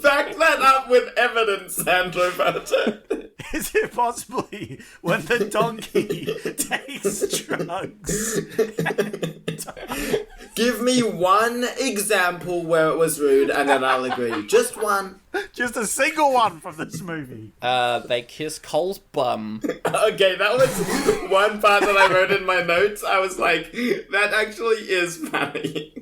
Back that up with evidence, Sandro Barter. Is it possibly when the donkey takes drugs? Give me one example where it was rude, and then I'll agree. Just one. Just a single one from this movie. They kiss Cole's bum. Okay, that was one part that I wrote in my notes. I was like, that actually is funny.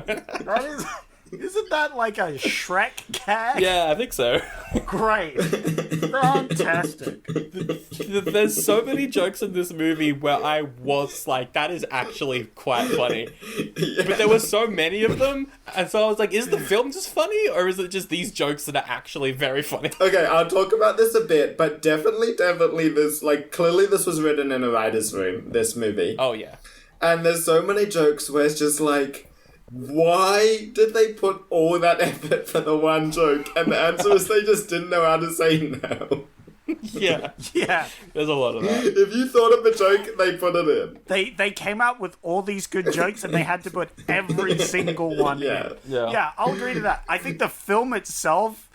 That is... Isn't that like a Shrek gag? Yeah, I think so. Great. Fantastic. There's so many jokes in this movie where I was like, that is actually quite funny. Yeah. But there were so many of them, and so I was like, is the film just funny, or is it just these jokes that are actually very funny? Okay, I'll talk about this a bit, but definitely this, like, clearly this was written in a writer's room, this movie. Oh, yeah. And there's so many jokes where it's just like, why did they put all that effort for the one joke? And the answer is they just didn't know how to say no. Yeah. Yeah. There's a lot of that. If you thought of a joke, they put it in. They came up with all these good jokes and they had to put every single one Yeah. in. Yeah. Yeah, I'll agree to that. I think the film itself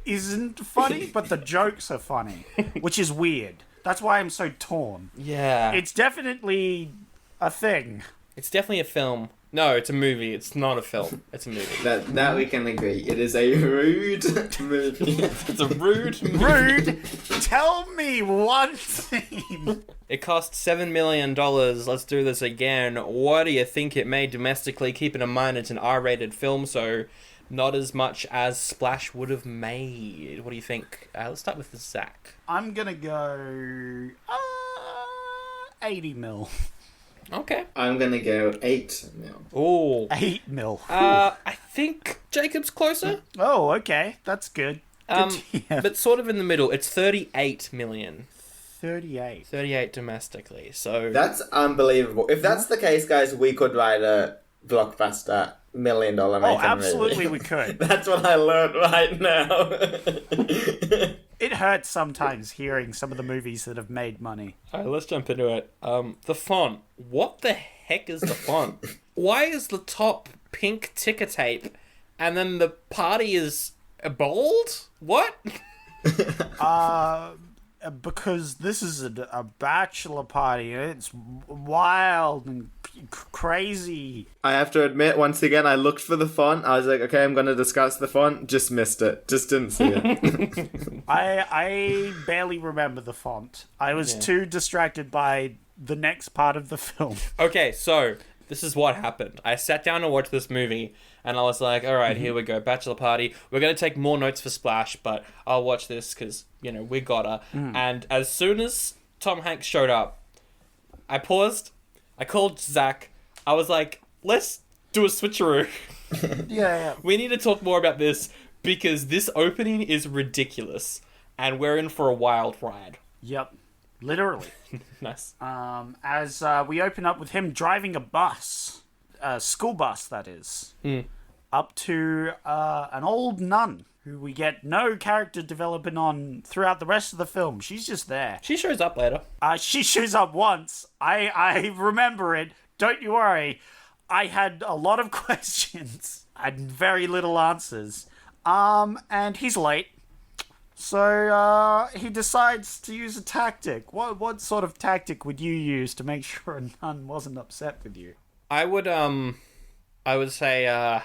isn't funny, but the jokes are funny, which is weird. That's why I'm so torn. Yeah. It's definitely a thing. It's definitely a film. No, it's a movie. It's not a film. It's a movie. That we can agree. It is a rude movie. It's a rude movie. Rude. Tell me one thing. It cost $7 million. Let's do this again. What do you think it made domestically? Keeping in mind it's an R-rated film, so not as much as Splash would have made. What do you think? Let's start with Zach. I'm gonna go 80 mil. Okay. I'm gonna go 8 mil. Oh. 8 mil. I think Jacob's closer. Oh, okay. That's good. Good to hear. But sort of in the middle. It's 38 million. 38. 38 domestically. So That's unbelievable. If that's the case, guys, we could write a blockbuster $1 million making Oh, absolutely movie. we could. That's what I learned right now. It hurts sometimes hearing some of the movies that have made money. Alright, let's jump into it. The font. What the heck is the font? Why is the top pink ticker tape and then the party is bold? What? Because this is a bachelor party. It's wild and crazy. I have to admit, once again, I looked for the font. I was like, okay, I'm going to discuss the font. Just missed it. Just didn't see it. I barely remember the font. I was too distracted by the next part of the film. Okay, so this is what happened. I sat down to watch this movie and I was like, all right, here we go. Bachelor Party. We're going to take more notes for Splash, but I'll watch this because, you know, we gotta. And as soon as Tom Hanks showed up, I paused. I called Zach. I was like, let's do a switcheroo. Yeah. We need to talk more about this because this opening is ridiculous and we're in for a wild ride. Yep. Literally. Nice. As we open up with him driving a bus, a school bus, that is, up to an old nun who we get no character development on throughout the rest of the film. She's just there. She shows up later. She shows up once. I remember it. Don't you worry. I had a lot of questions and very little answers. And he's late. So he decides to use a tactic. What sort of tactic would you use to make sure a nun wasn't upset with you? I would say, I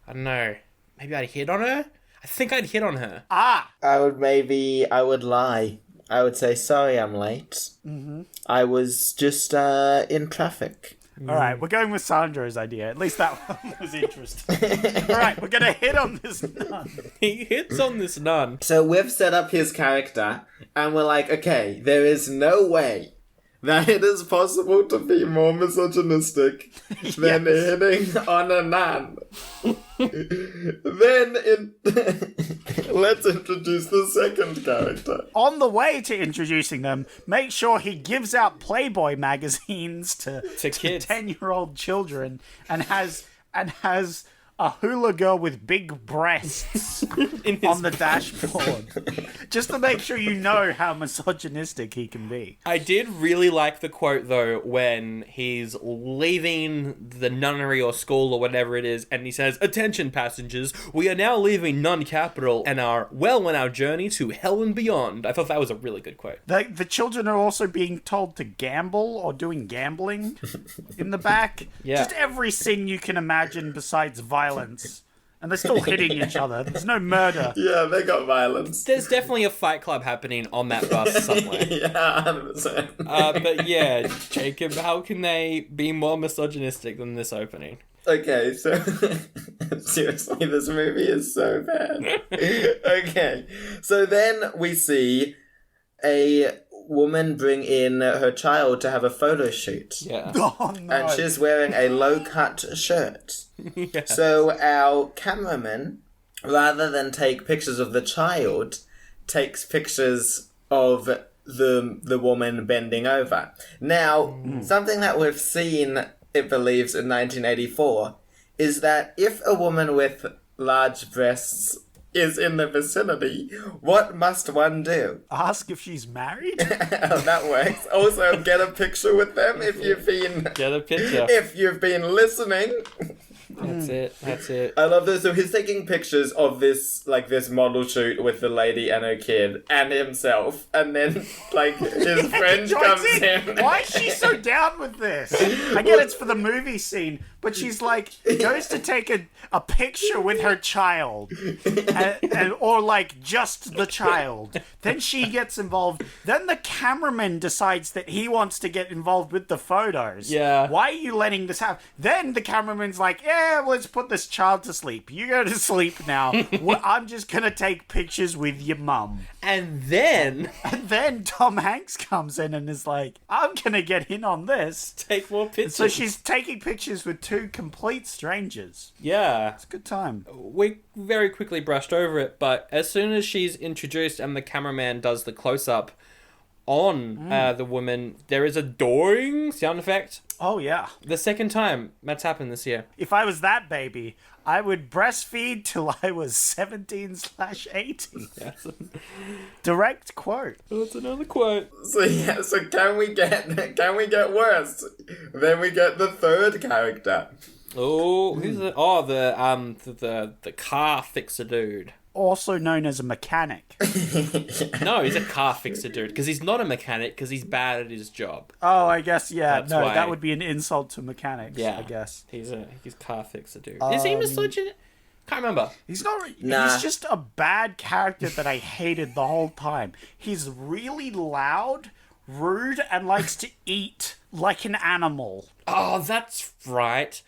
don't know. Maybe I'd hit on her? I think I'd hit on her. Ah! I would lie. I would say, sorry, I'm late. Mm-hmm. I was just in traffic. All right, we're going with Sandra's idea. At least that one was interesting. All right, we're going to hit on this nun. He hits on this nun. So we've set up his character, and we're like, okay, there is no way that it is possible to be more misogynistic than hitting on a nun. Let's introduce the second character. On the way to introducing them, make sure he gives out Playboy magazines to kids. 10-year-old children and has a hula girl with big breasts on the dashboard. Just to make sure you know how misogynistic he can be. I did really like the quote, though, when he's leaving the nunnery or school or whatever it is, and he says, "Attention, passengers, we are now leaving Nun Capital and are well on our journey to hell and beyond." I thought that was a really good quote. The children are also being told to gamble or doing gambling in the back. Yeah. Just every sin you can imagine besides violence. And they're still hitting each other. There's no murder. Yeah, they got violence. There's definitely a fight club happening on that bus somewhere. Yeah, 100%. But yeah, Jacob, how can they be more misogynistic than this opening? Okay, so seriously, this movie is so bad. Okay, so then we see a woman bring in her child to have a photo shoot. Yeah. Oh, no. And she's wearing a low-cut shirt. Yeah. So our cameraman, rather than take pictures of the child, takes pictures of the woman bending over. Now, something that we've seen, it believes, in 1984, is that if a woman with large breasts is in the vicinity, what must one do? Ask if she's married? That works. Also, get a picture with them if you've been... Get a picture. If you've been listening. That's it. I love this. So he's taking pictures of this model shoot with the lady and her kid and himself, and then his friend comes in. Why is she so down with this? I get it's for the movie scene, but she's goes to take a picture with her child, or just the child. Then she gets involved. Then the cameraman decides that he wants to get involved with the photos. Yeah. Why are you letting this happen? Then the cameraman's like, yeah, let's put this child to sleep. You go to sleep now. I'm just going to take pictures with your mum. And then Tom Hanks comes in and is like, I'm going to get in on this. take more pictures. So she's taking pictures with two complete strangers. Yeah. It's a good time. We very quickly brushed over it, but as soon as she's introduced and the cameraman does the close-up on the woman, there is a dooring sound effect. Oh, yeah. The second time that's happened this year. If I was that baby, I would breastfeed till I was 17/18. That's, Direct quote. that's another quote. So can we get worse? Then we get the third character. Oh, who's it? Oh, the car fixer dude. Also known as a mechanic. No, he's a car fixer dude because he's not a mechanic because he's bad at his job. Oh, I guess, yeah. That's no, why- that would be an insult to mechanics, Yeah, I guess. he's car fixer dude. Is he misogynist? Can't remember. He's not. Nah. He's just a bad character that I hated the whole time. He's really loud, rude, and likes to eat like an animal. Oh, that's right.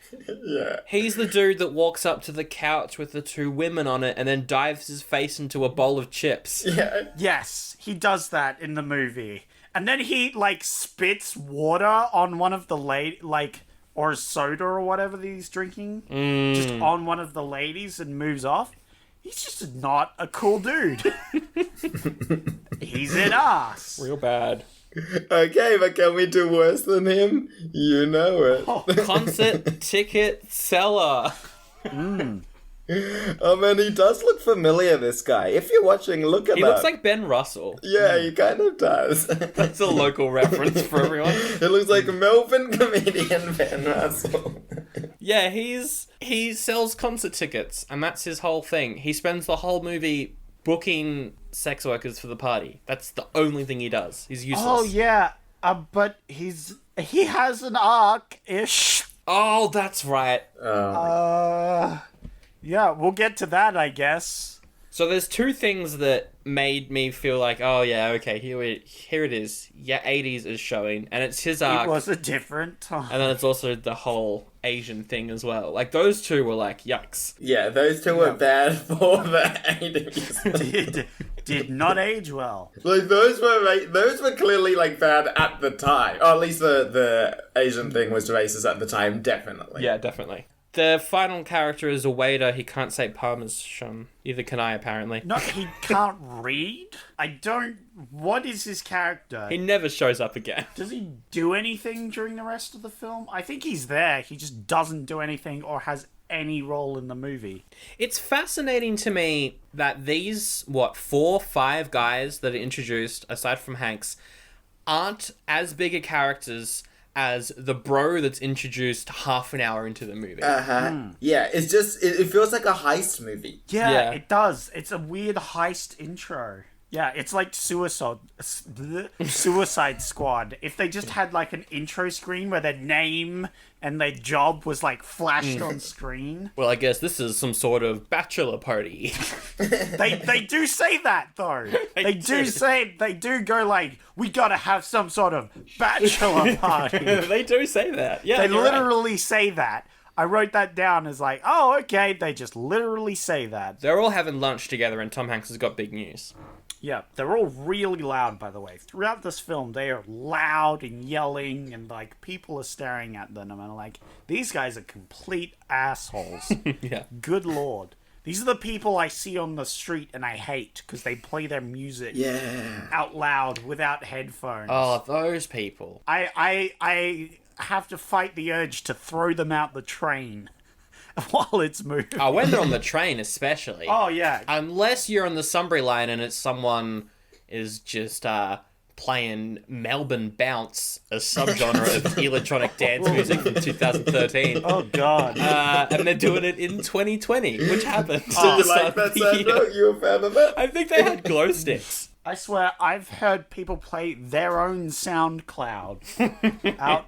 Yeah. He's the dude that walks up to the couch with the two women on it and then dives his face into a bowl of chips. Yeah. Yes, he does that in the movie. And then he, spits water on one of the or soda or whatever that he's drinking, just on one of the ladies and moves off. He's just not a cool dude. He's an ass. Real bad. Okay, but can we do worse than him? You know it. Concert ticket seller. Oh man, he does look familiar, this guy. If you're watching, look at He that. looks like Ben Russell. Yeah, he kind of does. That's a local reference for everyone. It looks like Melbourne comedian Ben Russell. Yeah, he sells concert tickets, and that's his whole thing. He spends the whole movie booking sex workers for the party. That's the only thing he does. He's useless. Oh, yeah. But he has an arc-ish. Oh, that's right. Yeah, we'll get to that, I guess. So there's two things that made me feel like, oh yeah, okay, here it is. Yeah, 80s is showing, and it's his arc. It was a different time. And then it's also the whole Asian thing as well. Like, those two were like, yikes. Yeah, those two were bad for the 80s. Did not age well. Those were clearly bad at the time. Or at least the Asian thing was racist at the time, definitely. Yeah, definitely. The final character is a waiter. He can't say Parmesan. Either can I, apparently. No, he can't read? What is his character? He never shows up again. Does he do anything during the rest of the film? I think he's there. He just doesn't do anything or has any role in the movie. It's fascinating to me that these, 4, 5 guys that are introduced, aside from Hanks, aren't as big a characters as the bro that's introduced half an hour into the movie. Yeah, it's just, it feels like a heist movie. Yeah, it does. It's a weird heist intro. Yeah, it's like Suicide Squad. If they just had like an intro screen where their name and their job was like flashed on screen. Well, I guess this is some sort of bachelor party. They do say that though. They do go like, we gotta have some sort of bachelor party. They do say that. Yeah, They literally say that. I wrote that down as like, oh, okay. They just literally say that. They're all having lunch together and Tom Hanks has got big news. Yeah, they're all really loud, by the way. Throughout this film, they are loud and yelling, and like people are staring at them, and I'm like, these guys are complete assholes. Yeah. Good lord. These are the people I see on the street and I hate because they play their music out loud without headphones. Oh, those people. I have to fight the urge to throw them out the train while it's moving. Oh, when they're on the train especially. Oh, yeah. Unless you're on the Sunbury line and it's someone is just playing Melbourne Bounce, a subgenre of electronic dance music from 2013. Oh, God. And they're doing it in 2020, which happened. Did you like that soundtrack? You a fan of it? I think they had glow sticks. I swear, I've heard people play their own SoundCloud out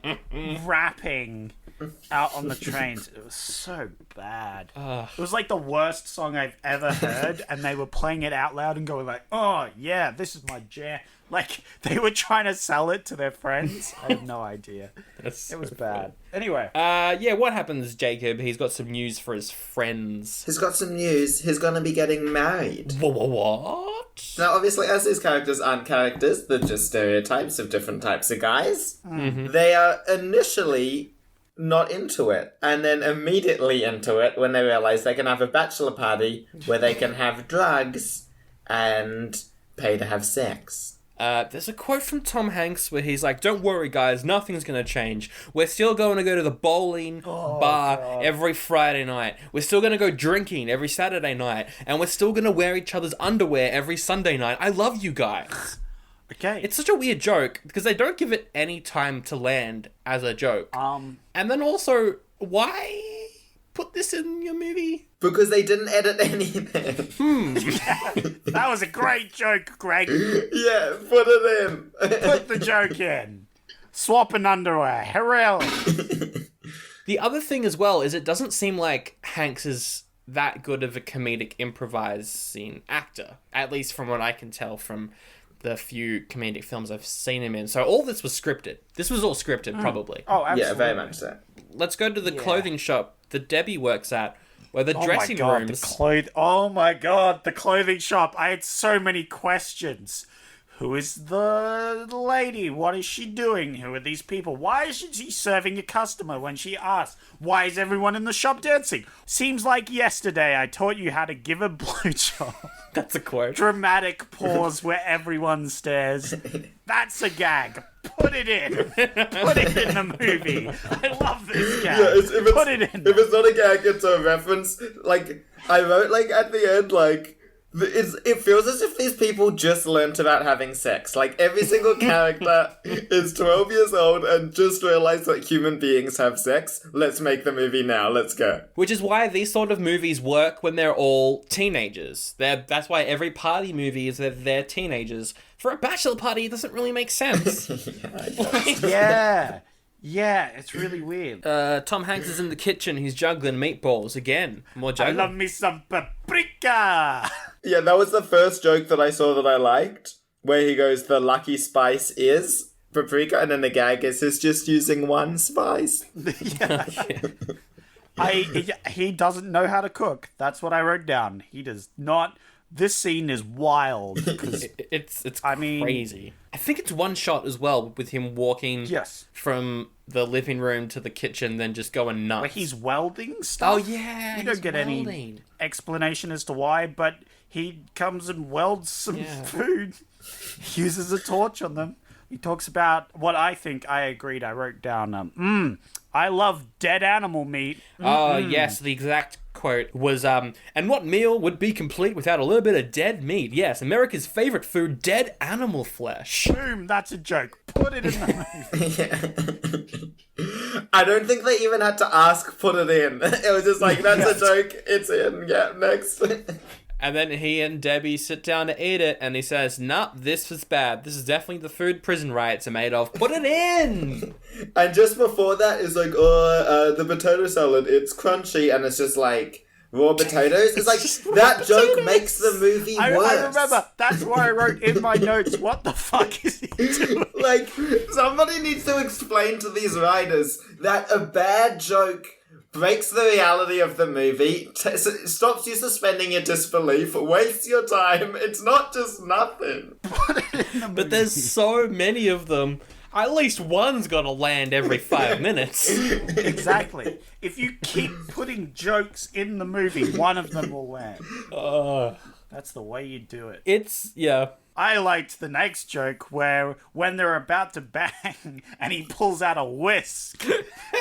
rapping out on the trains. It was so bad. It was like the worst song I've ever heard, and they were playing it out loud and going like, oh, yeah, this is my jam. Like, they were trying to sell it to their friends. I have no idea. It was bad. Anyway. Yeah, what happens, Jacob? He's got some news for his friends. He's got some news. He's going to be getting married. What? Now, obviously, as these characters aren't characters, they're just stereotypes of different types of guys. Mm-hmm. They are initially not into it, and then immediately into it when they realize they can have a bachelor party where they can have drugs and pay to have sex. There's a quote from Tom Hanks where he's like, don't worry, guys, nothing's going to change. We're still going to go to the bowling bar every Friday night. We're still going to go drinking every Saturday night. And we're still going to wear each other's underwear every Sunday night. I love you guys. Okay. It's such a weird joke because they don't give it any time to land as a joke. And then also, why put this in your movie? Because they didn't edit anything. That was a great joke, Greg. Yeah, put it in. Put the joke in. Swapping underwear. Hooray. The other thing as well is it doesn't seem like Hanks is that good of a comedic improvising actor. At least from what I can tell from the few comedic films I've seen him in. So all this was scripted. This was all scripted, probably. Oh, absolutely. Yeah, very much so. Let's go to the clothing shop that Debbie works at, where the dressing rooms... Oh my god, the clothing shop. I had so many questions. Who is the lady? What is she doing? Who are these people? Why is she serving a customer when she asks? Why is everyone in the shop dancing? Seems like yesterday I taught you how to give a blowjob. That's a quote. Dramatic pause where everyone stares. That's a gag. Put it in. Put it in the movie. I love this gag. Yeah, Put it in. If it's not a gag, it's a reference. Like, I wrote, like, at the end, like, it feels as if these people just learnt about having sex. Like, every single character is 12 years old and just realised that human beings have sex. Let's make the movie now. Let's go. Which is why these sort of movies work when they're all teenagers. That's why every party movie is that they're teenagers. For a bachelor party, it doesn't really make sense. Yeah, it's really weird. Tom Hanks is in the kitchen. He's juggling meatballs again. More juggling. I love me some paprika. Yeah, that was the first joke that I saw that I liked, where he goes, the lucky spice is paprika, and then the gag is he's just using one spice. He doesn't know how to cook. That's what I wrote down. He does not. This scene is wild. It's crazy. I think it's one shot as well with him walking from the living room to the kitchen, then just going nuts. Where he's welding stuff. Oh, yeah. You don't get any explanation as to why, but he comes and welds some food. He uses a torch on them. He talks about what I think I agreed. I wrote down, I love dead animal meat. Oh, yes, the exact quote was, and what meal would be complete without a little bit of dead meat? Yes, America's favorite food, dead animal flesh. Boom, that's a joke. Put it in the movie. I don't think they even had to ask, put it in. It was just like, that's a joke, it's in, yeah, next. And then he and Debbie sit down to eat it, and he says, "Nah, this was bad. This is definitely the food prison riots are made of. Put it in!" And just before that is like, the potato salad, it's crunchy, and it's just like, raw potatoes. It's like, that joke makes the movie worse. I remember, that's why I wrote in my notes, what the fuck is he doing? Like, somebody needs to explain to these writers that a bad joke breaks the reality of the movie, stops you suspending your disbelief, wastes your time. It's not just nothing. But there's so many of them. At least one's gotta land every 5 minutes. Exactly. If you keep putting jokes in the movie, one of them will land. That's the way you do it. It's, yeah. I liked the next joke where when they're about to bang and he pulls out a whisk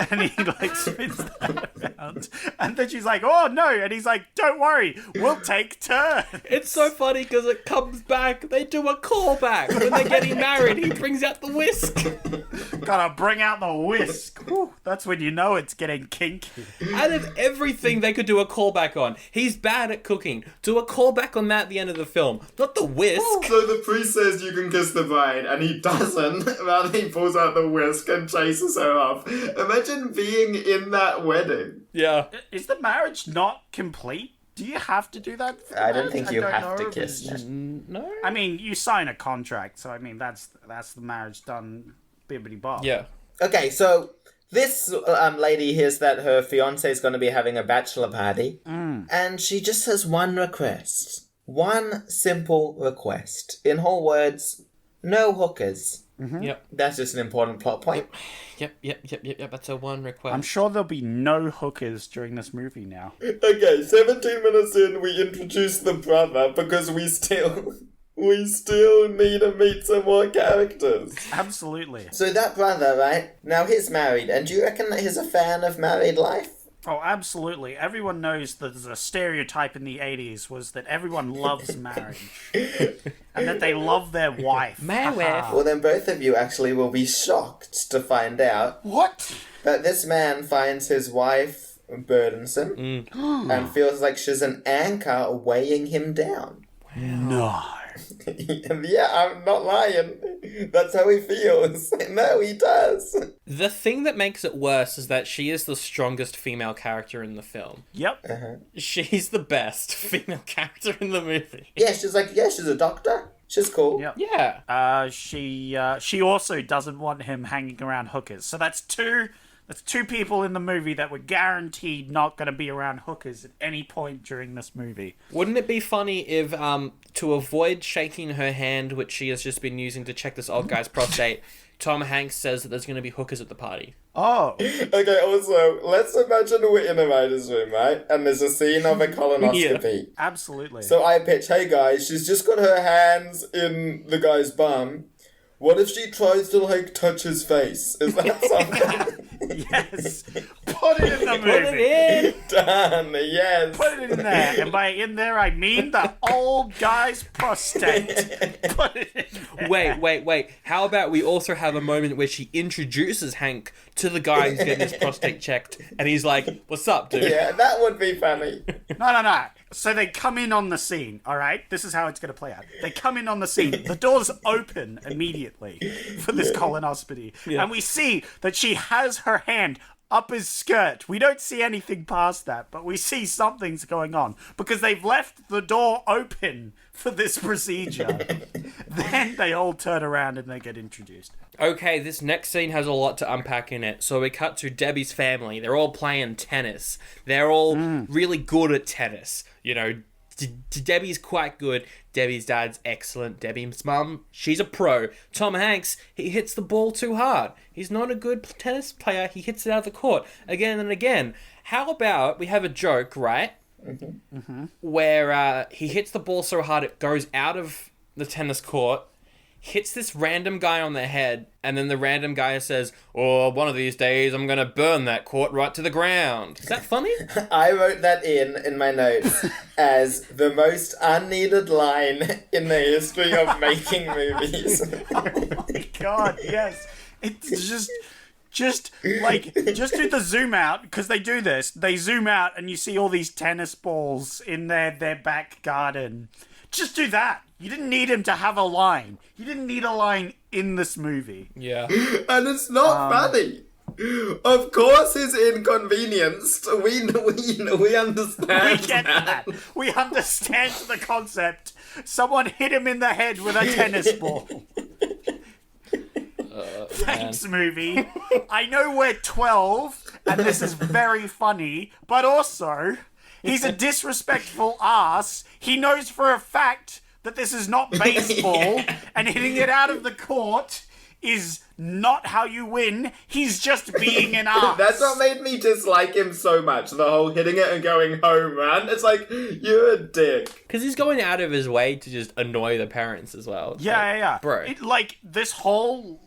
and he like spins that around and then she's like, "Oh no," and he's like, "Don't worry, we'll take turns." It's so funny because it comes back, they do a callback. When they're getting married, he brings out the whisk. Gotta bring out the whisk. Whew, that's when you know it's getting kinky. Out of everything they could do a callback on, he's bad at cooking. Do a callback on that at the end of the film, not the whisk. So the priest says you can kiss the bride, and he doesn't. Rather, he pulls out the whisk and chases her off. Imagine being in that wedding. Yeah. Is the marriage not complete? Do you have to do that? I don't think you have to know. kiss. No? I mean, you sign a contract, so I mean that's the marriage done bibbity bob. Yeah. Okay, so this lady hears that her fiance is going to be having a bachelor party, and she just has one request. One simple request. In whole words, no hookers. Mm-hmm. Yep. That's just an important plot point. Yep. That's a one request. I'm sure there'll be no hookers during this movie now. Okay, 17 minutes in, we introduce the brother because we still need to meet some more characters. Absolutely. So that brother, right? Now he's married, and do you reckon that he's a fan of married life? Oh, absolutely. Everyone knows that there's a stereotype in the 80s was that everyone loves marriage. And that they love their wife. My wife. Well, then both of you actually will be shocked to find out What? that this man finds his wife burdensome and feels like she's an anchor weighing him down. No. Yeah, I'm not lying. That's how he feels. No, he does. The thing that makes it worse is that she is the strongest female character in the film. Yep. She's the best female character in the movie. Yeah, she's a doctor. She's cool. Yep. Yeah. She also doesn't want him hanging around hookers. So that's two people in the movie that were guaranteed not going to be around hookers at any point during this movie. Wouldn't it be funny if, to avoid shaking her hand, which she has just been using to check this old guy's prostate, Tom Hanks says that there's going to be hookers at the party? Oh. Okay, also, let's imagine we're in a writer's room, right? And there's a scene of a colonoscopy. Yeah, absolutely. So I pitch, hey guys, she's just got her hands in the guy's bum. What if she tries to, like, touch his face? Is that something? Yes. Put it in the movie. Put it in! Done, yes. Put it in there. And by in there, I mean the old guy's prostate. Put it in there. Wait. How about we also have a moment where she introduces Hank to the guy who's getting his prostate checked, and he's like, "What's up, dude?" Yeah, that would be funny. No. So they come in on the scene, all right? This is how it's going to play out. They come in on the scene. The doors open immediately for this colonoscopy. Yeah. And we see that she has her hand up his skirt. We don't see anything past that, but we see something's going on because they've left the door open for this procedure. Then they all turn around and they get introduced. Okay, this next scene has a lot to unpack in it. So we cut to Debbie's family. They're all playing tennis. They're all really good at tennis. You know, Debbie's quite good. Debbie's dad's excellent. Debbie's mum, she's a pro. Tom Hanks, he hits the ball too hard. He's not a good tennis player. He hits it out of the court again and again. How about we have a joke, right? Where he hits the ball so hard it goes out of the tennis court. hits this random guy on the head, and then the random guy says, "Oh, one of these days I'm gonna burn that court right to the ground." Is that funny? I wrote that in my notes as the most unneeded line in the history of making movies. Oh my god, yes. It's just do the zoom out, because they do this. They zoom out and you see all these tennis balls in their back garden. Just do that. You didn't need him to have a line. You didn't need a line in this movie. Yeah. And it's not funny. Of course he's inconvenienced. We understand. We get that. We understand the concept. Someone hit him in the head with a tennis ball. Thanks, movie. I know we're 12, and this is very funny, but also, he's a disrespectful ass. He knows for a fact that this is not baseball, and hitting it out of the court is not how you win. He's just being an ass. That's what made me dislike him so much. The whole hitting it and going home run. It's like, you're a dick. Because he's going out of his way to just annoy the parents as well. It's Yeah. Bro. This whole,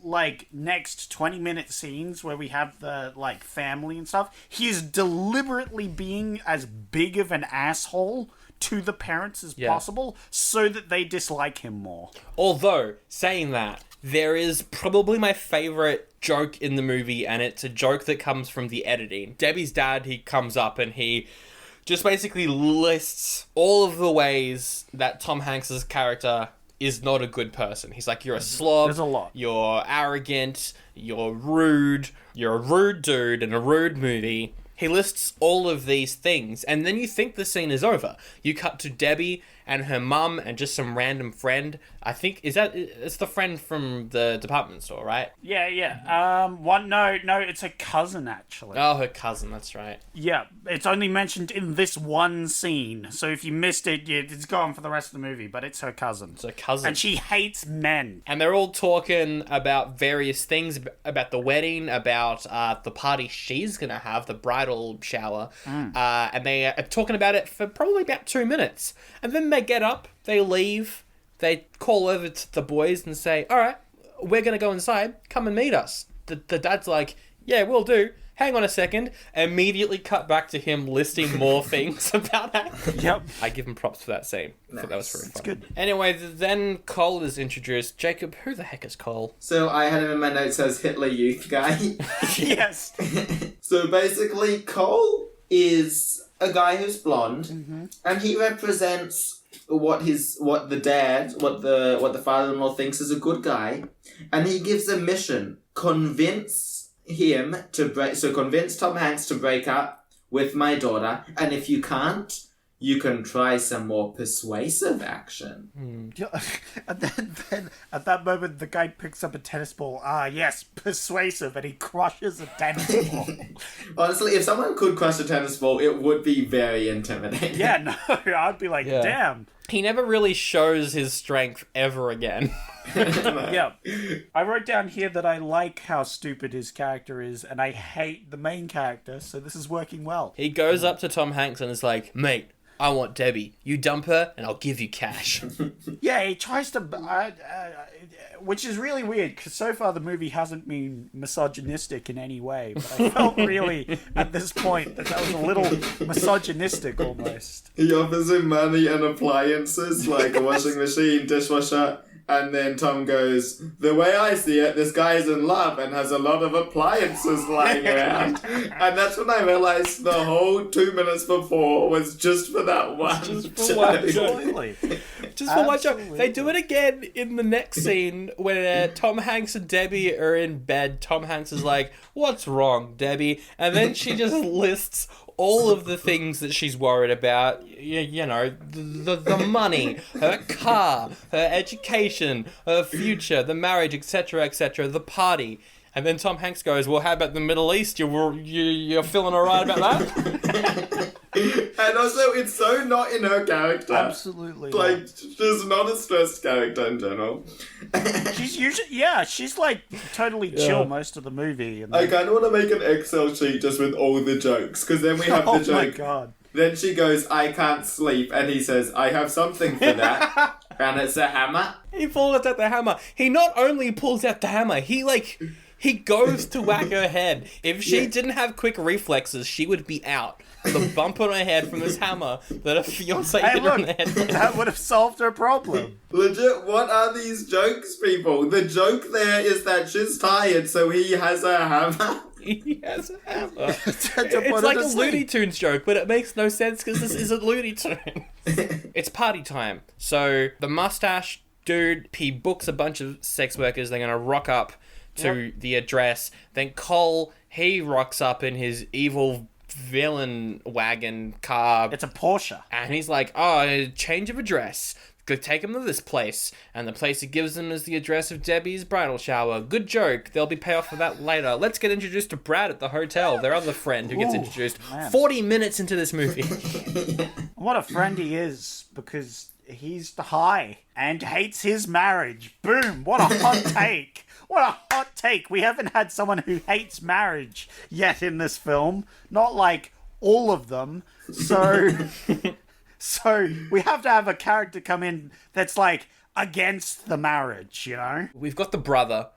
next 20-minute scenes where we have the, family and stuff, he is deliberately being as big of an asshole to the parents as possible so that they dislike him more. Although, saying that, there is probably my favorite joke in the movie, and it's a joke that comes from the editing. Debbie's dad, he comes up and he just basically lists all of the ways that Tom Hanks's character is not a good person. He's like, you're a slob. There's a lot. You're arrogant. You're rude. You're a rude dude in a rude movie. He lists all of these things, and then you think the scene is over. You cut to Debbie and her mum and just some random friend. I think, it's the friend from the department store, right? Yeah. No, it's a cousin, actually. Oh, her cousin, that's right. Yeah, it's only mentioned in this one scene, so if you missed it, it's gone for the rest of the movie, but it's her cousin. It's her cousin. And she hates men. And they're all talking about various things, about the wedding, about the party she's going to have, the bridal shower. And they are talking about it for probably about 2 minutes. And then they get up, they leave, they call over to the boys and say, all right, we're going to go inside, come and meet us. The dad's like, yeah, we'll do. Hang on a second. Immediately cut back to him listing more things about that. Yep. I give him props for that scene. I thought that was very fun. It's good. Anyway, then Cole is introduced. Jacob, who the heck is Cole? So I had him in my notes as Hitler Youth guy. Yes. So basically, Cole is a guy who's blonde, and he represents what the father-in-law thinks is a good guy, and he gives a mission: convince Tom Hanks to break up with my daughter, and if you can't, you can try some more persuasive action. Yeah, and then at that moment, the guy picks up a tennis ball. Ah, yes, persuasive, and he crushes a tennis ball. Honestly, if someone could crush a tennis ball, it would be very intimidating. Yeah, no, I'd be like, damn. He never really shows his strength ever again. Yeah. I wrote down here that I like how stupid his character is, and I hate the main character, so this is working well. He goes up to Tom Hanks and is like, mate, I want Debbie. You dump her, and I'll give you cash. Yeah, he tries to... which is really weird, because so far the movie hasn't been misogynistic in any way, but I felt really, at this point, that was a little misogynistic, almost. He offers him money and appliances, like a washing machine, dishwasher, and then Tom goes, the way I see it, this guy is in love and has a lot of appliances lying around. And that's when I realised the whole 2 minutes before was just for that one Just for one joke. Absolutely. Just for one joke. They do it again in the next scene where Tom Hanks and Debbie are in bed. Tom Hanks is like, what's wrong, Debbie? And then she just lists all of the things that she's worried about, you know, the money, her car, her education, her future, the marriage, etc., the party. And then Tom Hanks goes, well, how about the Middle East? You're feeling all right about that? And also, it's so not in her character. Absolutely. Like, she's not a stressed character in general. She's usually, she's like totally chill most of the movie. And I kind of want to make an Excel sheet just with all the jokes, because then we have the joke. Oh my god. Then she goes, I can't sleep. And he says, I have something for that. And it's a hammer. He pulls out the hammer. He not only pulls out the hammer, he goes to whack her head. If she didn't have quick reflexes, she would be out. The bump on her head from this hammer that her fiance hit her in the head with. That would have solved her problem. Legit, what are these jokes, people? The joke there is that she's tired, so he has a hammer. He has a hammer. It's like a Looney Tunes joke, but it makes no sense because this is a Looney Tune. It's party time. So the mustache dude, he books a bunch of sex workers. They're going to rock up to the address. Then Cole, he rocks up in his evil villain wagon car. It's a Porsche. And he's like, oh, change of address. Go take him to this place. And the place he gives him is the address of Debbie's bridal shower. Good joke. There'll be payoff for that later. Let's get introduced to Brad at the hotel, their other friend who gets introduced 40 minutes into this movie. What a friend he is, because he's high and hates his marriage. Boom. What a hot take. What a hot take. We haven't had someone who hates marriage yet in this film. Not like all of them. So we have to have a character come in that's like against the marriage, you know? We've got the brother,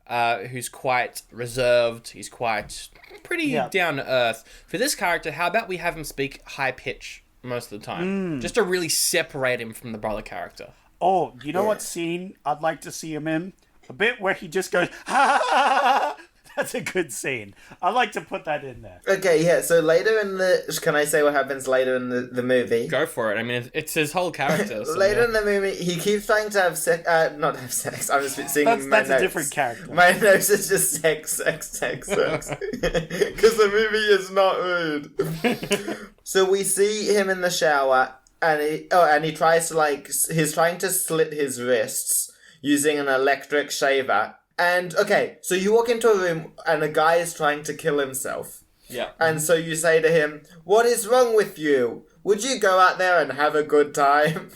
who's quite reserved. He's quite pretty down to earth. For this character, how about we have him speak high pitch most of the time? Just to really separate him from the brother character. Oh, you know what scene I'd like to see him in? A bit where he just goes, ha ha ha ha. That's a good scene. I'd like to put that in there. Okay, yeah, so later in the... Can I say what happens later in the movie? Go for it. I mean, it's his whole character. So later in the movie, he keeps trying to have sex... not have sex. I was singing my notes. That's a different character. My notes is just sex. Because the movie is not rude. So we see him in the shower, and he tries to, he's trying to slit his wrists using an electric shaver. And, okay, so you walk into a room and a guy is trying to kill himself. Yeah. And so you say to him, what is wrong with you? Would you go out there and have a good time?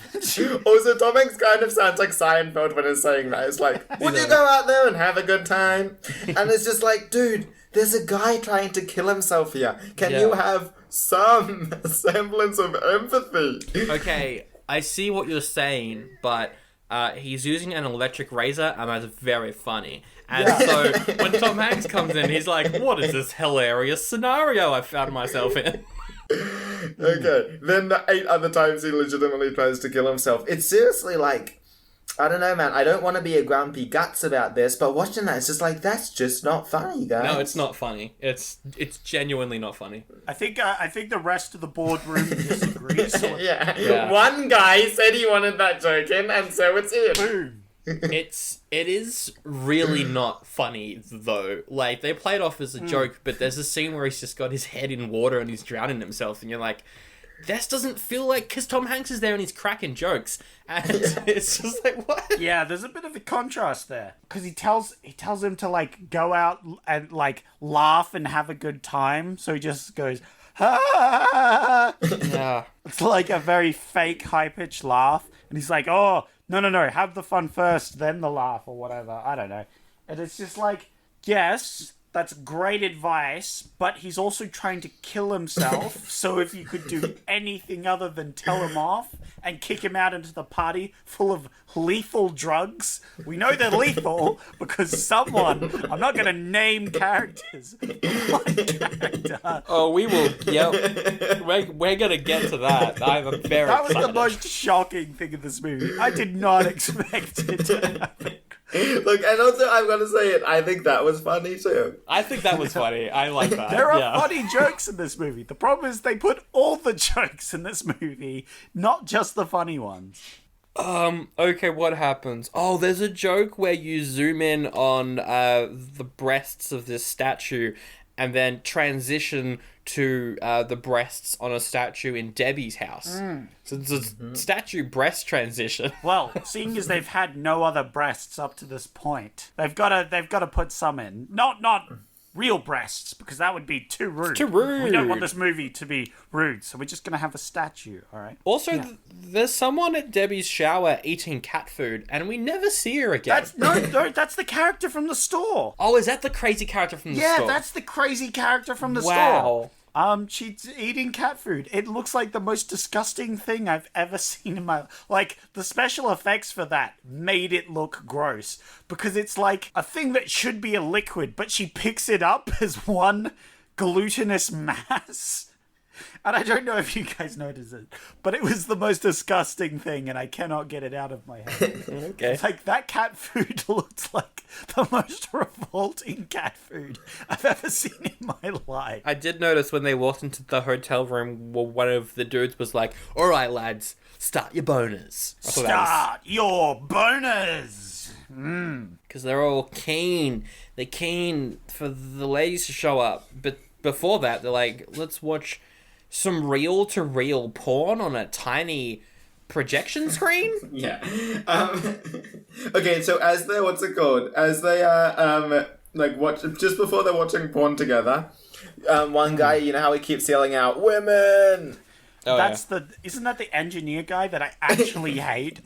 Also, Tom Hanks kind of sounds like Seinfeld when he's saying that. It's like, would you go out there and have a good time? And it's just like, dude, there's a guy trying to kill himself here. Can you have some semblance of empathy? Okay, I see what you're saying, but... he's using an electric razor, and that's very funny. And so, when Tom Hanks comes in, he's like, what is this hilarious scenario I found myself in? Okay, then the 8 other times he legitimately tries to kill himself. It's seriously like... I don't know, man. I don't want to be a grumpy guts about this, but watching that, it's just like, that's just not funny, guys. No, it's not funny. It's genuinely not funny. I think the rest of the boardroom disagrees. Yeah. One guy said he wanted that joke in, and so it's in. Boom. It is really not funny, though. Like, they play it off as a joke, but there's a scene where he's just got his head in water and he's drowning himself, and you're like... This doesn't feel like... Because Tom Hanks is there and he's cracking jokes. And it's just like, what? Yeah, there's a bit of a contrast there. Because he tells him to, like, go out and, like, laugh and have a good time. So he just goes, ha! Yeah. It's like a very fake, high-pitched laugh. And he's like, oh, no, have the fun first, then the laugh or whatever. I don't know. And it's just like, yes... That's great advice, but he's also trying to kill himself. So if you could do anything other than tell him off and kick him out into the party full of lethal drugs, we know they're lethal because someone, I'm not going to name characters, one character. Oh, we will, yep. We're going to get to that. I'm very That was excited. the most shocking thing in this movie. I did not expect it to happen. Look, and also, I'm going to say it, I think that was funny too. I think that was funny. I like that. There are funny jokes in this movie. The problem is they put all the jokes in this movie, not just the funny ones. Okay, what happens? Oh, there's a joke where you zoom in on the breasts of this statue and then transition to the breasts on a statue in Debbie's house. So it's a statue breast transition. Well, seeing as they've had no other breasts up to this point, they've got to put some in. Not real breasts, because that would be too rude. Too rude. We don't want this movie to be rude, so we're just going to have a statue, all right? Also, there's someone at Debbie's shower eating cat food, and we never see her again. That's the character from the store. Oh, is that the crazy character from the store? Yeah, that's the crazy character from the store. Wow. She's eating cat food. It looks like the most disgusting thing I've ever seen in my... Like, the special effects for that made it look gross. Because it's like a thing that should be a liquid, but she picks it up as one glutinous mass. And I don't know if you guys noticed it, but it was the most disgusting thing, and I cannot get it out of my head. Okay. It's like, that cat food looks like the most revolting cat food I've ever seen in my life. I did notice when they walked into the hotel room, one of the dudes was like, "All right, lads, start your boners." Start your boners! Because they're all keen. They're keen for the ladies to show up. But before that, they're like, let's watch some reel-to-reel porn on a tiny projection screen? Yeah. Okay, so as they're, as they are, just before they're watching porn together, one guy, you know how he keeps yelling out, "Women!" Oh, Isn't that the engineer guy that I actually hate?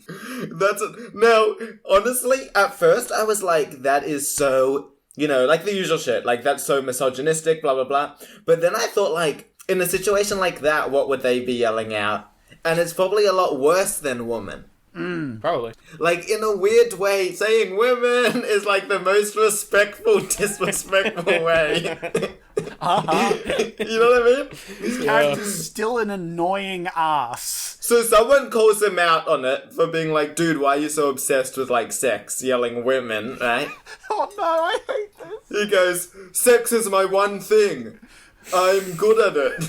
No, honestly, at first I was like, that is so, like the usual shit, like that's so misogynistic, blah, blah, blah. But then I thought, like, in a situation like that, what would they be yelling out? And it's probably a lot worse than woman. Probably. Like, in a weird way, saying women is like the most respectful, disrespectful way. You know what I mean? This character's still an annoying ass. So someone calls him out on it for being like, dude, why are you so obsessed with, like, sex, yelling women, right? Oh no, I hate this. He goes, sex is my one thing. I'm good at it.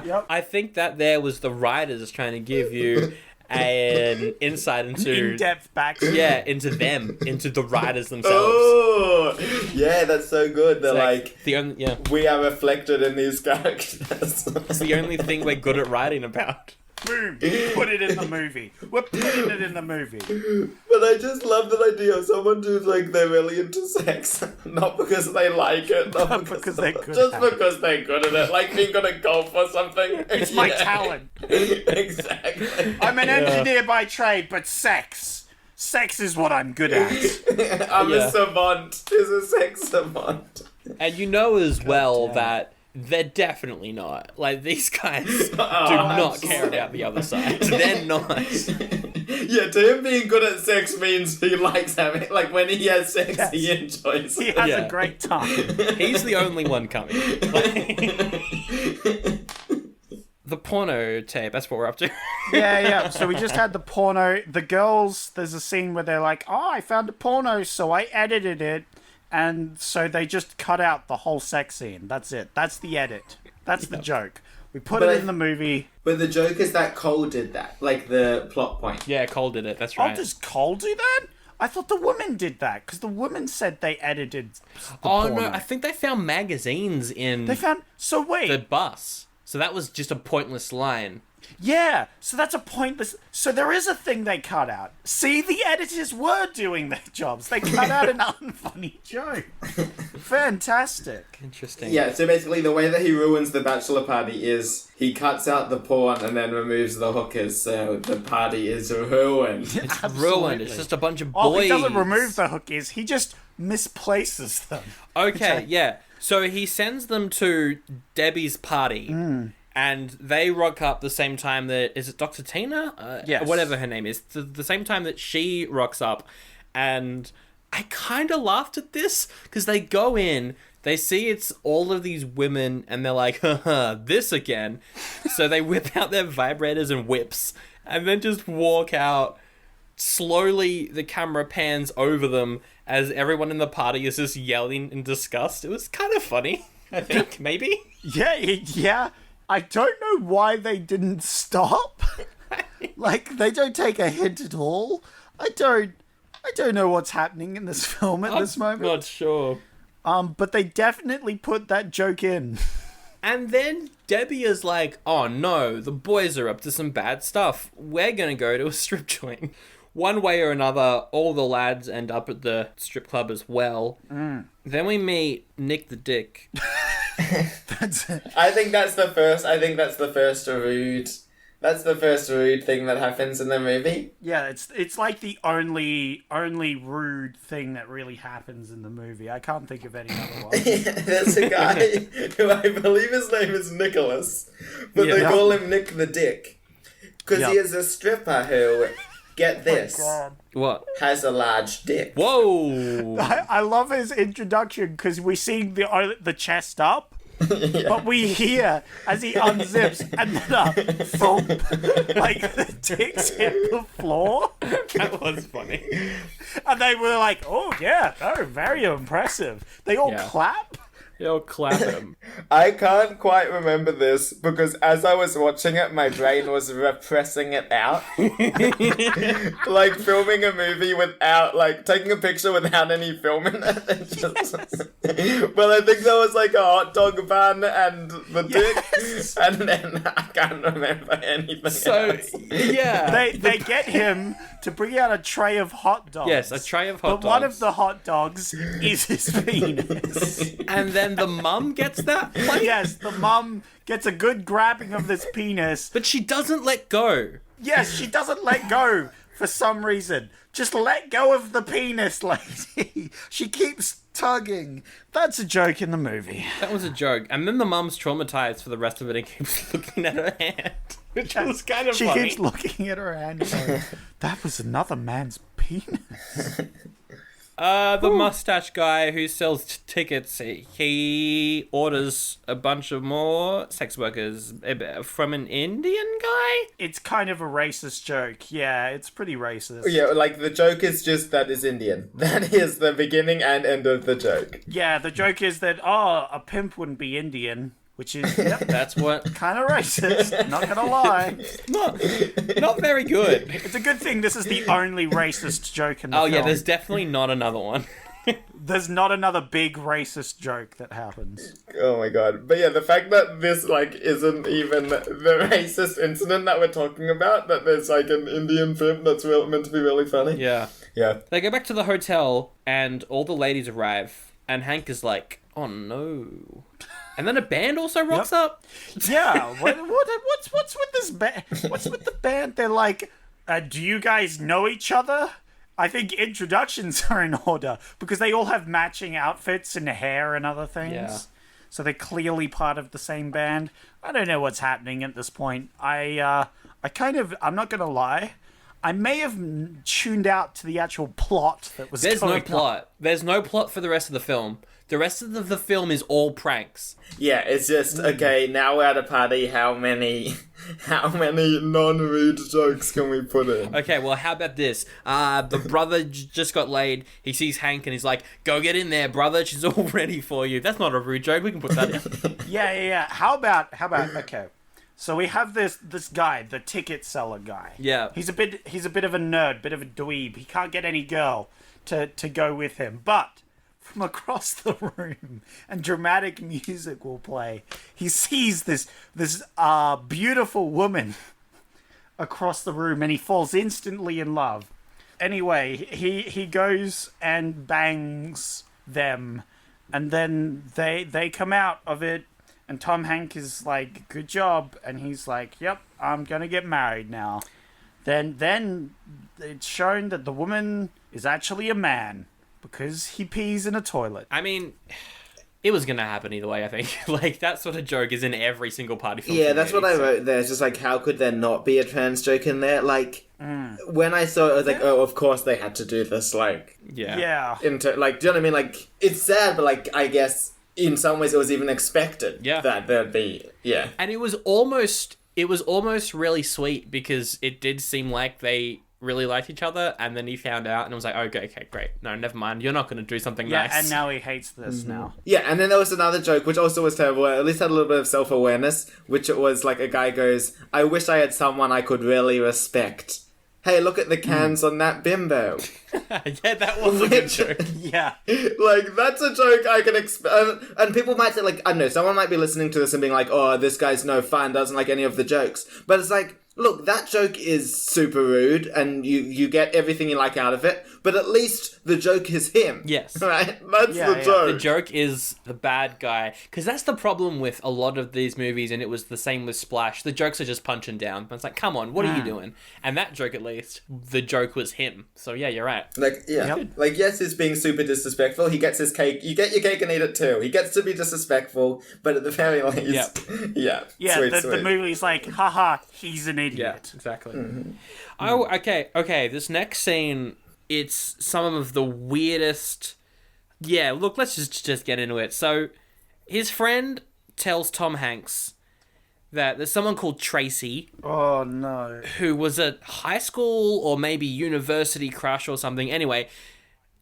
Yep. I think that there was the writers trying to give you an insight into... In-depth backstory. Yeah, into them, into the writers themselves. Oh, yeah, that's so good. They're like, the only, yeah, we are reflected in these characters. it's the only thing we're good at writing about. Boom. Put it in the movie. We're putting it in the movie. But I just love that idea of someone who's like, they're really into sex. Not because they like it, not because they're good just at it. because they're good at it. Like being good at golf or something. It's my talent. Exactly. I'm an engineer by trade, but sex is what I'm good at. I'm a savant. He's a sex savant. And you know as well that they're definitely not. Like, these guys do not care about the other side. They're not. Yeah, to him being good at sex means he likes having, like, when he has sex, he enjoys He it. has a great time. He's the only one coming. The porno tape, that's what we're up to. Yeah. So we just had the porno. The girls, there's a scene where they're like, oh, I found a porno, so I edited it. And so they just cut out the whole sex scene. That's it. That's the edit. That's the joke. We put it in the movie. But the joke is that Cole did that. Like, the plot point. Yeah, Cole did it, that's Oh, right. does Cole do that? I thought the woman did that, because the woman said they edited the porno. No, I think they found magazines in They found... So wait. the bus. So that was just a pointless line. Yeah, so that's a pointless... So there is a thing they cut out. See, the editors were doing their jobs. They cut out an unfunny joke. Fantastic. Interesting. Yeah, so basically the way that he ruins the bachelor party is he cuts out the porn and then removes the hookers, so the party is ruined. It's Absolutely. ruined. It's just a bunch of boys. Oh, he doesn't remove the hookers. He just misplaces them. Okay, yeah. So he sends them to Debbie's party. And they rock up the same time that... Is it Dr. Tina? Yes. Whatever her name is. The same time that she rocks up. And I kind of laughed at this. Because they go in, they see it's all of these women, and they're like, haha, this again. So they whip out their vibrators and whips. And then just walk out. Slowly, the camera pans over them as everyone in the party is just yelling in disgust. It was kind of funny, I think, maybe. Yeah. I don't know why they didn't stop. Like, they don't take a hint at all. I don't know what's happening in this film at this moment. I'm not sure. But they definitely put that joke in. And then Debbie is like, oh no, the boys are up to some bad stuff. We're gonna go to a strip joint. One way or another, all the lads end up at the strip club as well. Then we meet Nick the Dick. That's it. I think that's the first rude That's the first rude thing that happens in the movie. Yeah, it's like the only rude thing that really happens in the movie. I can't think of any other one. There's a guy who I believe his name is Nicholas, but they call him Nick the Dick. Because he is a stripper who, get this, What? has a large dick. Whoa! I love his introduction because we see the chest up. But we hear as he unzips and then a thump, like the dicks hit the floor. That was funny. And they were like, oh yeah, oh, very impressive. They all clap. You'll clap him. I can't quite remember this because as I was watching it, my brain was repressing it out. Like filming a movie without, like taking a picture without any film in it. And just... But I think there was like a hot dog bun and the dick. And then I can't remember anything else. Yeah. They get him to bring out a tray of hot dogs. Yes, a tray of hot dogs. But one of the hot dogs is his penis. And then the mum gets that plate? Yes, the mum gets a good grabbing of this penis. But she doesn't let go. Yes, she doesn't let go for some reason. Just let go of the penis, lady. She keeps tugging. That's a joke in the movie. That was a joke. And then the mum's traumatized for the rest of it and keeps looking at her hand. Which was kind of She funny. keeps looking at her hand going, that was another man's penis. The mustache guy who sells tickets, he orders a bunch of more sex workers from an Indian guy? It's kind of a racist joke. Yeah, it's pretty racist. Yeah, like the joke is just that is Indian. That is the beginning and end of the joke. Yeah, the joke is that, a pimp wouldn't be Indian. Which is, yep, That's what... kind of racist, not gonna lie. Not very good. It's a good thing this is the only racist joke in the film. Yeah, there's definitely not another one. There's not another big racist joke that happens. Oh my god. But yeah, the fact that this, like, isn't even the racist incident that we're talking about, that there's, like, an Indian pimp that's meant to be really funny. Yeah. Yeah. They go back to the hotel, and all the ladies arrive, and Hank is like, oh no... And then a band also rocks up. Yeah, what's with this band? What's with the band? They're like, do you guys know each other? I think introductions are in order because they all have matching outfits and hair and other things. Yeah. So they're clearly part of the same band. I don't know what's happening at this point. I'm not gonna lie, I may have tuned out to the actual plot that was. There's no going plot. on. There's no plot for the rest of the film. The rest of the film is all pranks. Yeah, it's just, okay, now we're at a party, how many non-rude jokes can we put in? Okay, well, how about this? The brother just got laid. He sees Hank and he's like, go get in there, brother. She's all ready for you. That's not a rude joke. We can put that in. Yeah. How about, okay. So we have this guy, the ticket seller guy. Yeah. He's a bit of a nerd, bit of a dweeb. He can't get any girl to go with him. But from across the room, and dramatic music will play, he sees this beautiful woman across the room, and he falls instantly in love. Anyway, he goes and bangs them, and then they come out of it. And Tom Hanks is like, good job. And he's like, yep, I'm going to get married now. Then it's shown that the woman is actually a man because he pees in a toilet. I mean, it was going to happen either way, I think. Like, that sort of joke is in every single party film. Yeah, that's what I wrote there. It's just like, how could there not be a trans joke in there? Like, when I saw it, I was like, oh, of course they had to do this. Like, Yeah. do you know what I mean? Like, it's sad, but like, I guess... in some ways, it was even expected that there'd be, And it was almost really sweet because it did seem like they really liked each other, and then he found out, and it was like, okay, great. No, never mind. You're not going to do something nice. Yeah, and now he hates this now. Yeah, and then there was another joke, which also was terrible, at least had a little bit of self-awareness, which it was like a guy goes, I wish I had someone I could really respect. Hey, look at the cans on that bimbo. Yeah, that was a good joke. Yeah. Like, that's a joke I can expect. And people might say, like, I don't know, someone might be listening to this and being like, oh, this guy's no fun, doesn't like any of the jokes. But it's like, look, that joke is super rude, and you get everything you like out of it, but at least the joke is him. Yes. Right? That's the joke. The joke is the bad guy. Because that's the problem with a lot of these movies, and it was the same with Splash. The jokes are just punching down. It's like, come on, what are you doing? And that joke, at least, the joke was him. So yeah, you're right. Like, yeah. Yep. Like, yes, he's being super disrespectful. He gets his cake. You get your cake and eat it too. He gets to be disrespectful, but at the very least, yeah. Yeah, sweet, the sweet. movie's like, haha, he's an Yeah, idiot. exactly. Oh, okay. This next scene, it's some of the weirdest. Yeah, look, let's just get into it. So, his friend tells Tom Hanks that there's someone called Tracy Oh, no. who was a high school or maybe university crush or something. Anyway,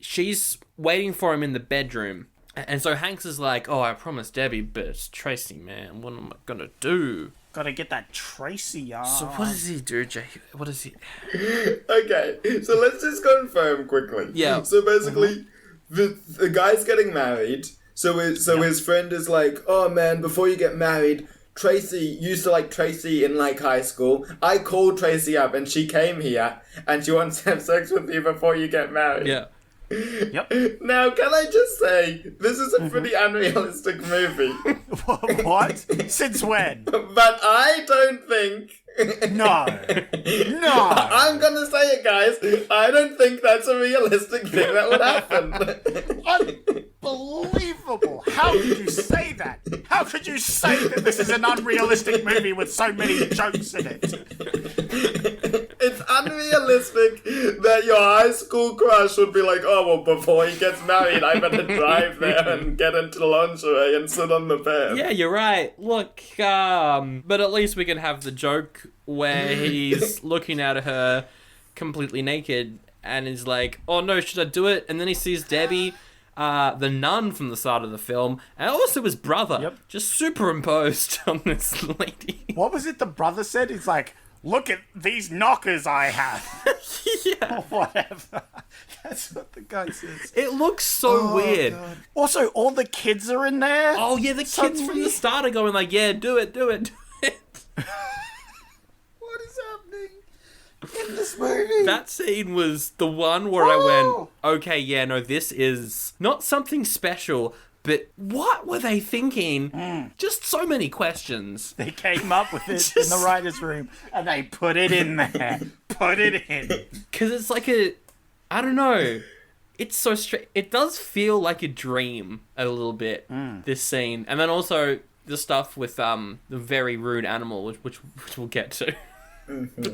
she's waiting for him in the bedroom. And so Hanks is like, oh, I promised Debbie, but it's Tracy, man. What am I gonna do? Gotta get that Tracy on. So what does he do, Jake? What does he... Okay, so let's just confirm quickly. Yeah. So basically, the guy's getting married. So his friend is like, oh man, before you get married, Tracy used to like Tracy in like high school. I called Tracy up and she came here and she wants to have sex with you before you get married. Yeah. Yep. Now, can I just say, this is a pretty unrealistic movie. What? Since when? But I don't think... No. No. I'm gonna say it, guys. I don't think that's a realistic thing that would happen. Unbelievable. How could you say that? How could you say that this is an unrealistic movie with so many jokes in it? It's unrealistic that your high school crush would be like, oh, well, before he gets married, I better drive there and get into lingerie and sit on the bed. Yeah, you're right. Look, but at least we can have the joke where he's looking at her completely naked and is like, oh no, should I do it? And then he sees Debbie, the nun from the start of the film, and also his brother, just superimposed on this lady. What was it the brother said? He's like, look at these knockers I have. Yeah. Or whatever. That's what the guy says. It looks so weird. God. Also, all the kids are in there. Oh yeah, the kids from the start are going like, yeah, do it. What is happening in this movie? That scene was the one where I went, okay, yeah, no, this is not something special, but what were they thinking? Just so many questions. They came up with it in the writer's room and they put it in there. Put it in. Because it's like I don't know. It's so straight. It does feel like a dream a little bit, this scene. And then also the stuff with the very rude animal, which we'll get to.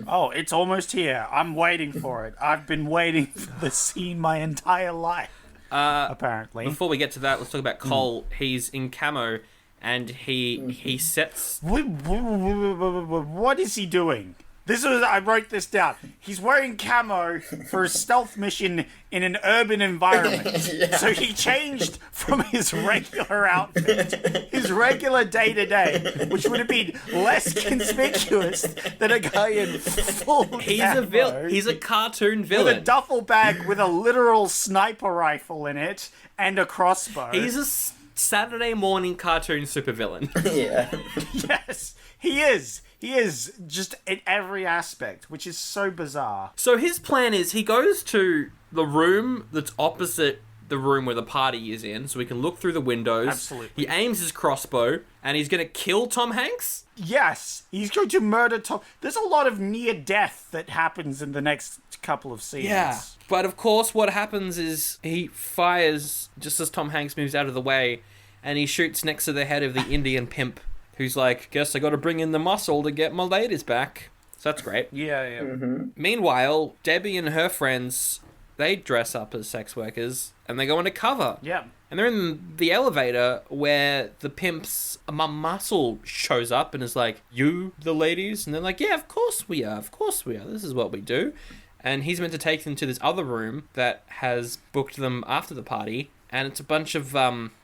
Oh, it's almost here. I'm waiting for it. I've been waiting for this scene my entire life. Apparently. Before we get to that, let's talk about Cole. He's in camo, and he sets... What is he doing? I wrote this down. He's wearing camo for a stealth mission in an urban environment. So he changed from his regular outfit, his regular day-to-day, which would have been less conspicuous than a guy in full camo. He's a cartoon villain. With a duffel bag with a literal sniper rifle in it and a crossbow. He's a Saturday morning cartoon supervillain. Yeah. Yes, he is. He is, just in every aspect, which is so bizarre. So his plan is he goes to the room that's opposite the room where the party is in, so we can look through the windows. Absolutely. He aims his crossbow, and he's going to kill Tom Hanks? Yes, he's going to murder Tom. There's a lot of near death that happens in the next couple of scenes. Yeah. But of course, what happens is he fires just as Tom Hanks moves out of the way, and he shoots next to the head of the Indian pimp, who's like, guess I gotta bring in the muscle to get my ladies back. So that's great. Yeah. Mm-hmm. Meanwhile, Debbie and her friends, they dress up as sex workers, and they go undercover. Yeah. And they're in the elevator where the pimp's muscle shows up and is like, you, the ladies? And they're like, yeah, of course we are. This is what we do. And he's meant to take them to this other room that has booked them after the party. And it's a bunch of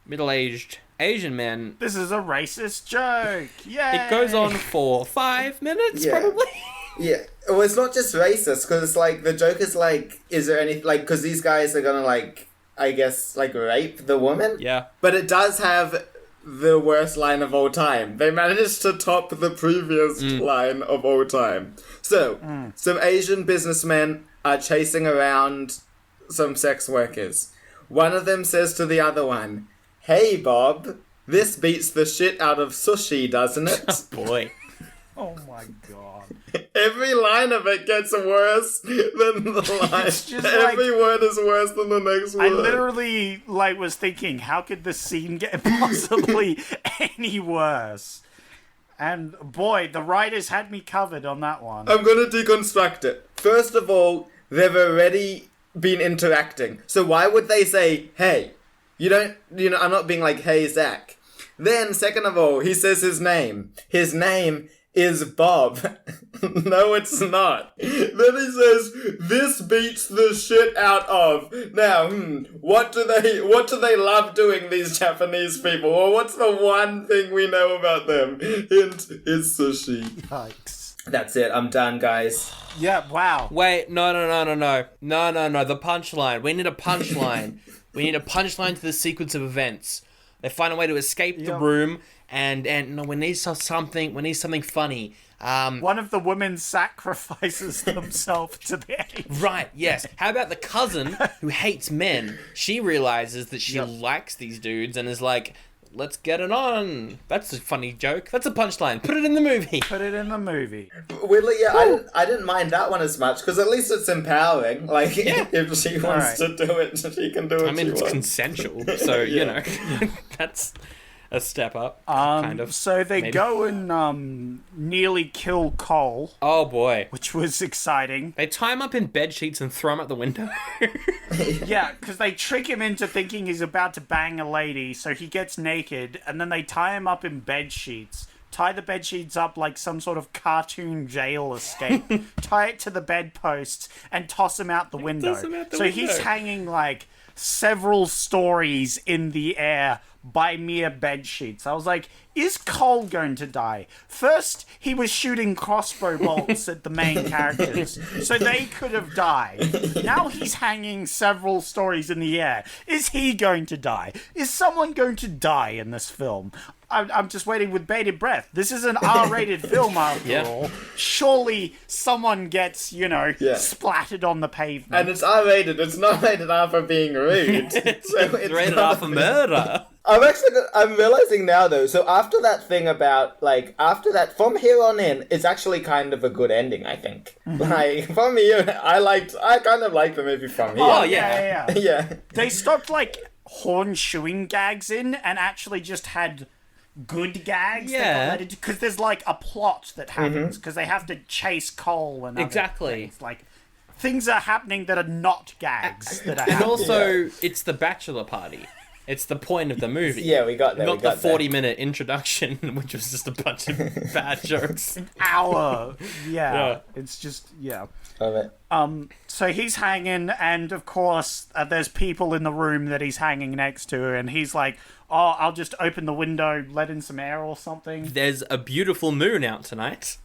middle-aged Asian men. This is a racist joke. Yeah. It goes on for 5 minutes, probably. Yeah. Well, it's not just racist, because it's like, the joke is like, is there any, like, because these guys are gonna, like, I guess, like, rape the woman? Yeah. But it does have the worst line of all time. They managed to top the previous line of all time. So, some Asian businessmen are chasing around some sex workers. One of them says to the other one, "Hey, Bob, this beats the shit out of sushi, doesn't it?" Boy. Oh my god. Every line of it gets worse than the line. It's just Every word is worse than the next word. I literally was thinking, how could this scene get possibly any worse? And boy, the writers had me covered on that one. I'm gonna deconstruct it. First of all, they've already been interacting. So why would they say, "Hey"? I'm not being like, "Hey, Zach." Then, second of all, he says his name. His name is Bob. No, it's not. Then he says, "This beats the shit out of." Now, what do they love doing, these Japanese people? Or what's the one thing we know about them? Hint, it's sushi. Yikes. That's it. I'm done, guys. Yeah, wow. Wait, no. The punchline. We need a punchline. We need a punchline to the sequence of events. They find a way to escape the room, and no, we need something. We need something funny. One of the women sacrifices themselves to the ape. Right, yes. How about the cousin who hates men? She realizes that she likes these dudes and is like, "Let's get it on." That's a funny joke. That's a punchline. Put it in the movie. Put it in the movie. Weirdly, I didn't mind that one as much, because at least it's empowering. Like, if she wants to do it, she can do it. I mean, it's consensual, so, you know, that's a step up, kind of. So they go and nearly kill Cole. Oh, boy. Which was exciting. They tie him up in bed sheets and throw him out the window. Yeah, because they trick him into thinking he's about to bang a lady, so he gets naked, and then they tie him up in bed sheets. Tie the bed sheets up like some sort of cartoon jail escape. Tie it to the bedposts and toss him out the window. He's hanging like several stories in the air by mere bed sheets. I was like, is Cole going to die? First, he was shooting crossbow bolts at the main characters, so they could have died. Now he's hanging several stories in the air. Is he going to die? Is someone going to die in this film? I'm just waiting with bated breath. This is an R-rated film, after all. Surely someone gets, splattered on the pavement. And it's R-rated. It's not rated R for being rude. It's rated R for murder. I'm realizing now, though, so after that thing about, from here on in, it's actually kind of a good ending, I think. Mm-hmm. From here, I kind of like the movie from here. Oh, yeah. Yeah. They stopped, horn shoeing gags in and actually just had good gags. Yeah. Because there's, a plot that happens, because they have to chase Cole and exactly. Things. Things are happening that are not gags. And also, it's the Bachelor Party. It's the point of the movie. Yeah, we got there. Not the 40-minute introduction, which was just a bunch of bad jokes. An hour. Yeah. It's just, Love it. So he's hanging, and of course, there's people in the room that he's hanging next to, and he's like, "Oh, I'll just open the window, let in some air or something." There's a beautiful moon out tonight.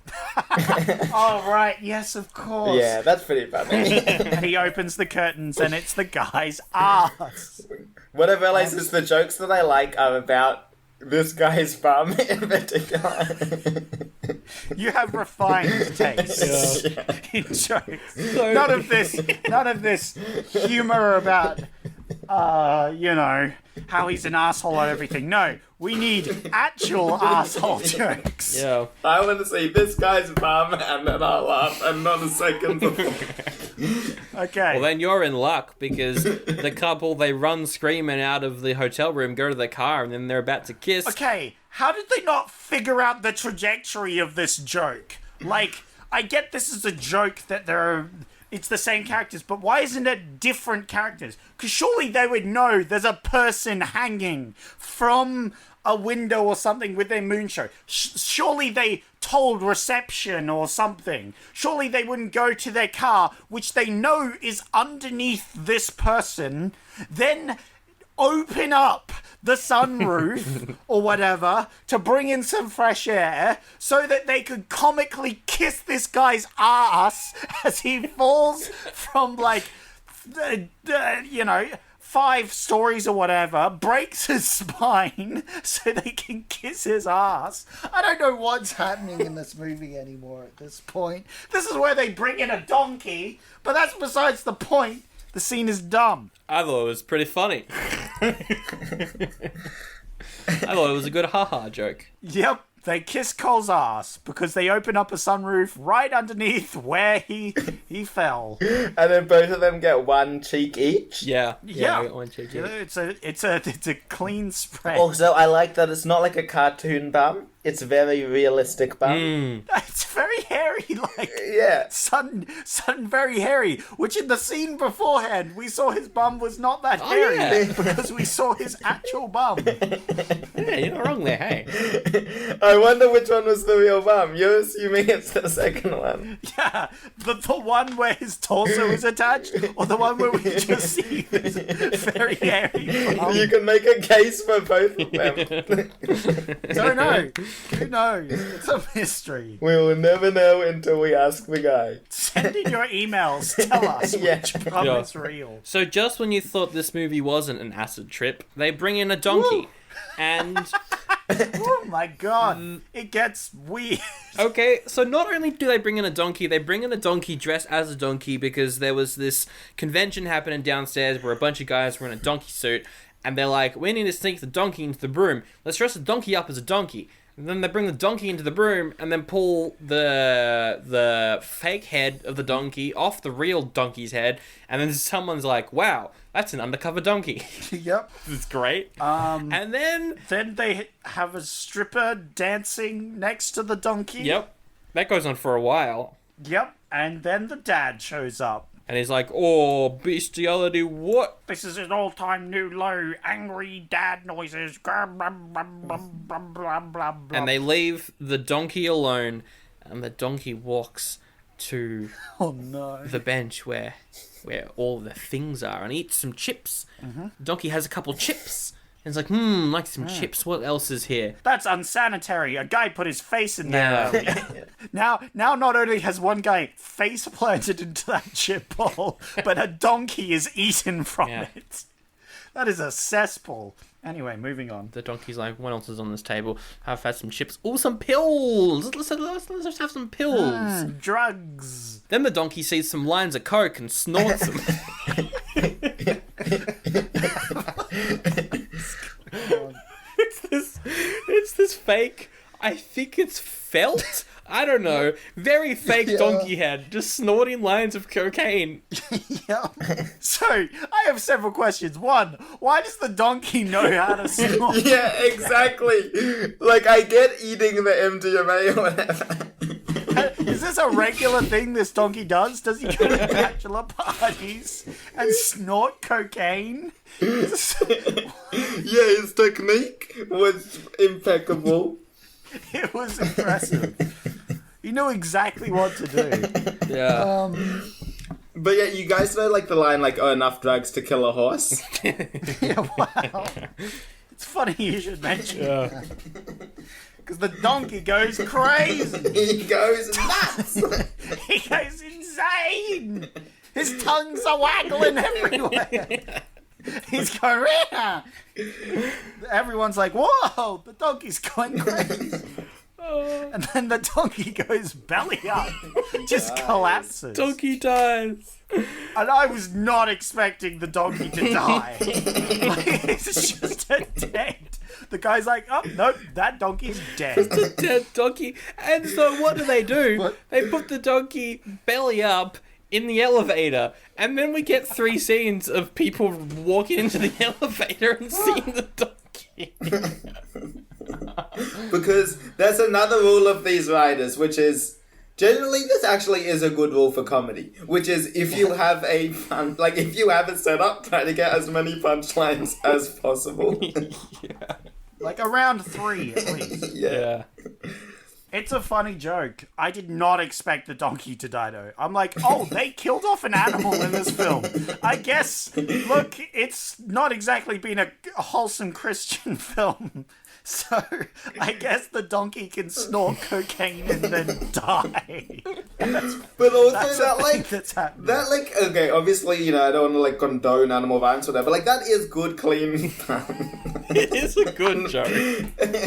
Oh, right. Yes, of course. Yeah, that's pretty funny. And he opens the curtains, and it's the guy's ass. What I realize is the jokes that I like are about this guy's bum in particular. You have refined taste in jokes. None of this humor about, how he's an asshole and everything. No, we need actual asshole jokes. Yeah. I want to say this guy's bum, and then I'll laugh, and not a second before. Okay. Well, then you're in luck, because the couple, they run screaming out of the hotel room, go to the car, and then they're about to kiss. Okay, how did they not figure out the trajectory of this joke? I get this is a joke that it's the same characters, but why isn't it different characters? Because surely they would know there's a person hanging from a window or something with their moonshot. Surely they told reception or something. Surely they wouldn't go to their car, which they know is underneath this person, then open up the sunroof or whatever to bring in some fresh air so that they could comically kiss this guy's ass as he falls from 5 stories or whatever, breaks his spine so they can kiss his ass. I don't know what's happening in this movie anymore at this point. This is where they bring in a donkey, but that's besides the point. The scene is dumb. I thought it was pretty funny. I thought it was a good haha joke. Yep. They kiss Cole's ass because they open up a sunroof right underneath where he fell. And then both of them get one cheek each. Yeah. Yeah. I got one cheek each. It's a clean spread. Also, I like that it's not like a cartoon bum. It's very realistic bum. It's very hairy, like Yeah. sudden very hairy. Which in the scene beforehand, we saw his bum was not that hairy yeah. because we saw his actual bum. Yeah, you're not wrong there, hey. I wonder which one was the real bum. You're assuming it's the second one. Yeah, the one where his torso is attached, or the one where we just see his very hairy bum. You can make a case for both of them. Don't know. Who knows? It's a mystery. We will never know until we ask the guy. Send in your emails. Tell us Yeah. which bum Yeah. is real. So just when you thought this movie wasn't an acid trip, they bring in a donkey. Woo. And, Oh my god. It gets weird. okay, so not only do they bring in a donkey, they bring in a donkey dressed as a donkey because there was this convention happening downstairs where a bunch of guys were in a donkey suit, and they're like, we need to sneak the donkey into the room. Let's dress the donkey up as a donkey. And then they bring the donkey into the room and then pull the fake head of the donkey off the real donkey's head. And then someone's like, wow, that's an undercover donkey. Yep. It's great. And then... Then they have a stripper dancing next to the donkey. Yep. That goes on for a while. Yep. And then the dad shows up. And he's like, oh, bestiality, what? This is an all-time new low. Angry dad noises. Blah, blah, blah, blah, blah, blah, blah. And they leave the donkey alone. And the donkey walks to Oh no. the bench where all the things are and eats some chips. The donkey has a couple chips. And it's like, like some chips. What else is here? That's unsanitary. A guy put his face in there. earlier. Now not only has one guy face planted into that chip bowl, but a donkey is eaten from Yeah. it. That is a cesspool. Anyway, moving on. The donkey's like, what else is on this table? I've had some chips. Oh, some pills! Let's just have some pills. Drugs. Then the donkey sees some lines of coke and snorts them. It's this fake, I think it's felt? I don't know. Very fake donkey head, just snorting lines of cocaine. Yeah. So, I have several questions. One, why does the donkey know how to snort? Yeah, exactly. Like, I get eating the MDMA or whatever. Is this a regular thing this donkey does? Does he go to bachelor parties and snort cocaine? Yeah, his technique was impeccable. It was impressive. He knew exactly what to do. Yeah. But yeah, you guys know, like, the line, like, oh, enough drugs to kill a horse? Yeah, wow. It's funny you should mention that. Because the donkey goes crazy. He goes nuts! He goes insane. His tongues are waggling everywhere. He's going, "Rah!" Everyone's like, whoa, the donkey's going crazy. And then the donkey goes belly up, just collapses. Donkey dies. And I was not expecting the donkey to die. Like, it's just a dead. The guy's like, oh, nope, that donkey's dead. The dead donkey. And so what do? What? They put the donkey belly up in the elevator, and then we get 3 scenes of people walking into the elevator and seeing the donkey. Because there's another rule of these riders, which is, generally this actually is a good rule for comedy, which is if you have a fun, like if you have a setup, try to get as many punchlines as possible. Yeah. Like around 3 at least. Yeah. It's a funny joke. I did not expect the donkey to die, though. I'm like, oh, they killed off an animal in this film. I guess, look, it's not exactly been a wholesome Christian film. So, I guess the donkey can snort cocaine and then die. But also That's happening. that like, okay, obviously, I don't want to like condone animal violence or whatever, like that is good, clean fun. It is a good joke.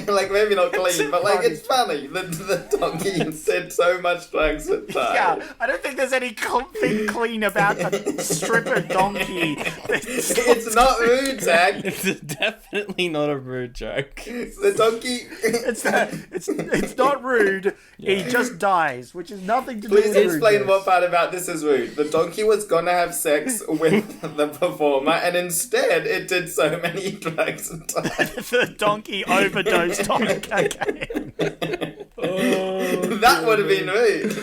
Like, maybe not clean, but like, it's funny. The donkey did so much drugs at time. Yeah, I don't think there's anything clean about a stripper donkey. It's not rude, Zach. It's definitely not a rude joke. The donkey... It's not rude. Yeah. He just dies, which is nothing to do with Please explain rudeness. what part about this is rude. The donkey was gonna have sex with the performer, and instead it did so many drugs and died. The donkey overdosed on cocaine. That would have been rude.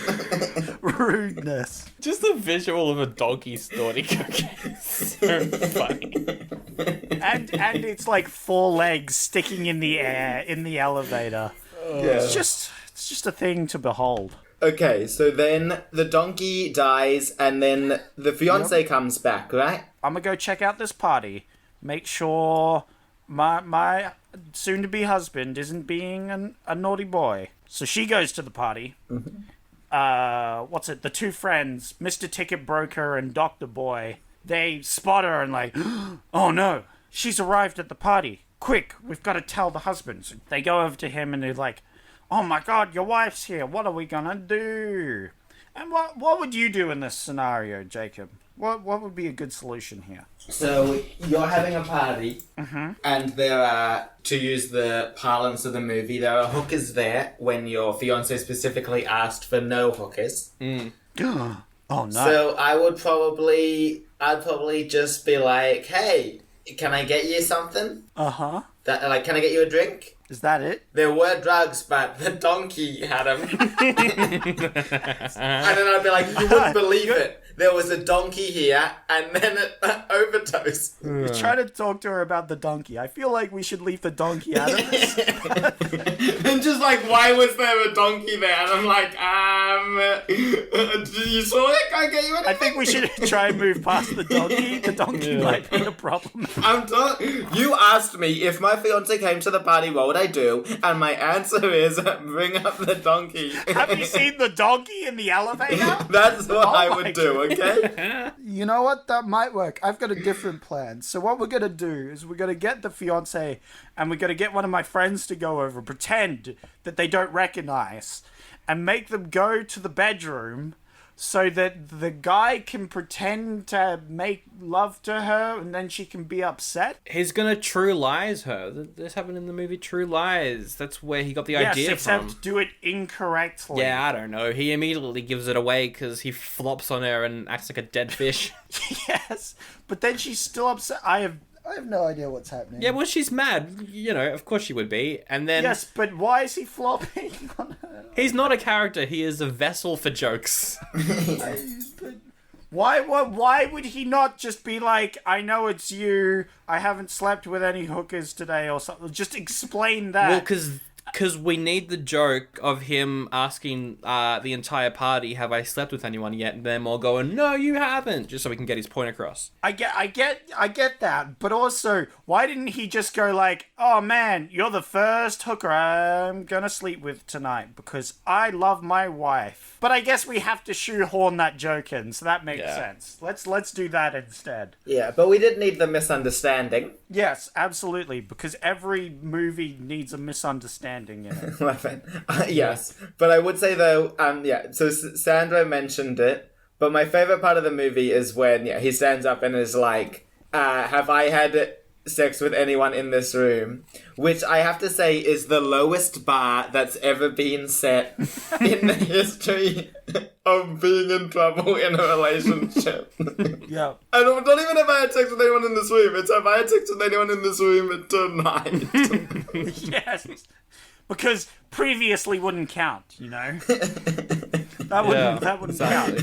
Rudeness. Just the visual of a donkey snorting cocaine is so funny. And it's like 4 legs sticking in the air in the elevator. Yeah. It's just a thing to behold. Okay, so then the donkey dies, and then the fiancé comes back, right? I'm gonna go check out this party. Make sure my soon-to-be husband isn't being a naughty boy. So she goes to the party. Mm-hmm. What's it? The 2 friends, Mr. Ticket Broker and Dr. Boy, they spot her and like, oh no, she's arrived at the party. Quick, we've got to tell the husband. So they go over to him and they're like, oh my god, your wife's here. What are we gonna do? And what would you do in this scenario, Jacob? What would be a good solution here? So you're having a party, and there are, to use the parlance of the movie, there are hookers there when your fiancé specifically asked for no hookers. Oh no. So I'd probably just be like, hey, can I get you something? Uh-huh. Can I get you a drink? Is that it? There were drugs, but the donkey had them. And then I'd be like, you wouldn't believe it. There was a donkey here, and then an overdose. You're trying to talk to her about the donkey. I feel like we should leave the donkey out of this. And just like, why was there a donkey there? And I'm like, you saw it? Can I get you anything? I think we should try and move past the donkey. The donkey might be a problem. You asked me if my fiance came to the party, what would I do? And my answer is bring up the donkey. Have you seen the donkey in the elevator? That's what I would do, okay? You know what? That might work. I've got a different plan. So what we're going to do is we're going to get the fiance and we're going to get one of my friends to go over, pretend that they don't recognize, and make them go to the bedroom so that the guy can pretend to make love to her and then she can be upset. He's gonna True Lies her. This happened in the movie True Lies. That's where he got the idea except from. do it incorrectly. Yeah, I don't know. He immediately gives it away because he flops on her and acts like a dead fish. Yes, but then she's still upset. I have no idea what's happening. Yeah, well, she's mad. Of course she would be. And then... Yes, but why is he flopping on her? He's not a character. He is a vessel for jokes. Why would he not just be like, I know it's you, I haven't slept with any hookers today or something? Just explain that. Well, because we need the joke of him asking the entire party, have I slept with anyone yet? And them all going, no, you haven't. Just so we can get his point across. I get that. But also, why didn't he just go like, oh man, you're the first hooker I'm gonna sleep with tonight because I love my wife. But I guess we have to shoehorn that joke in, so that makes sense. Let's do that instead. Yeah, but we did need the misunderstanding. Yes, absolutely, because every movie needs a misunderstanding in it. Yes, but I would say though, so Sandra mentioned it, but my favorite part of the movie is when he stands up and is like, have I had sex with anyone in this room? Which I have to say is the lowest bar that's ever been set in the history of being in trouble in a relationship. Yeah. I don't even have I had sex with anyone in this room. It's have I had sex with anyone in this room tonight. Yes. Because previously wouldn't count, That wouldn't count.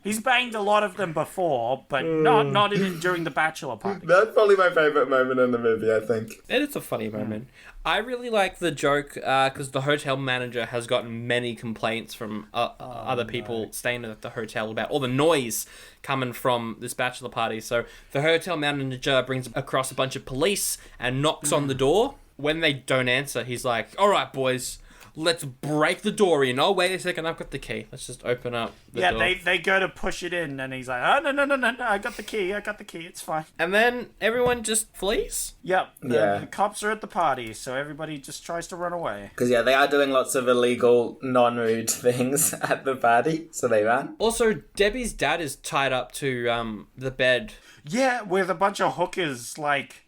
He's banged a lot of them before, but not during the Bachelor Party. That's probably my favourite moment in the movie, I think. It is a funny moment. I really like the joke because the hotel manager has gotten many complaints from other people staying at the hotel about all the noise coming from this bachelor party. So the hotel manager brings across a bunch of police and knocks on the door. When they don't answer, he's like, "All right, boys, let's break the door in." "Oh, wait a second, I've got the key. Let's just open up the door." Yeah, they go to push it in, and he's like, "Oh, no, I got the key, it's fine." And then everyone just flees? Yep, the cops are at the party, so everybody just tries to run away. Because, they are doing lots of illegal, non-rude things at the party, so they ran. Also, Debbie's dad is tied up to the bed. Yeah, with a bunch of hookers,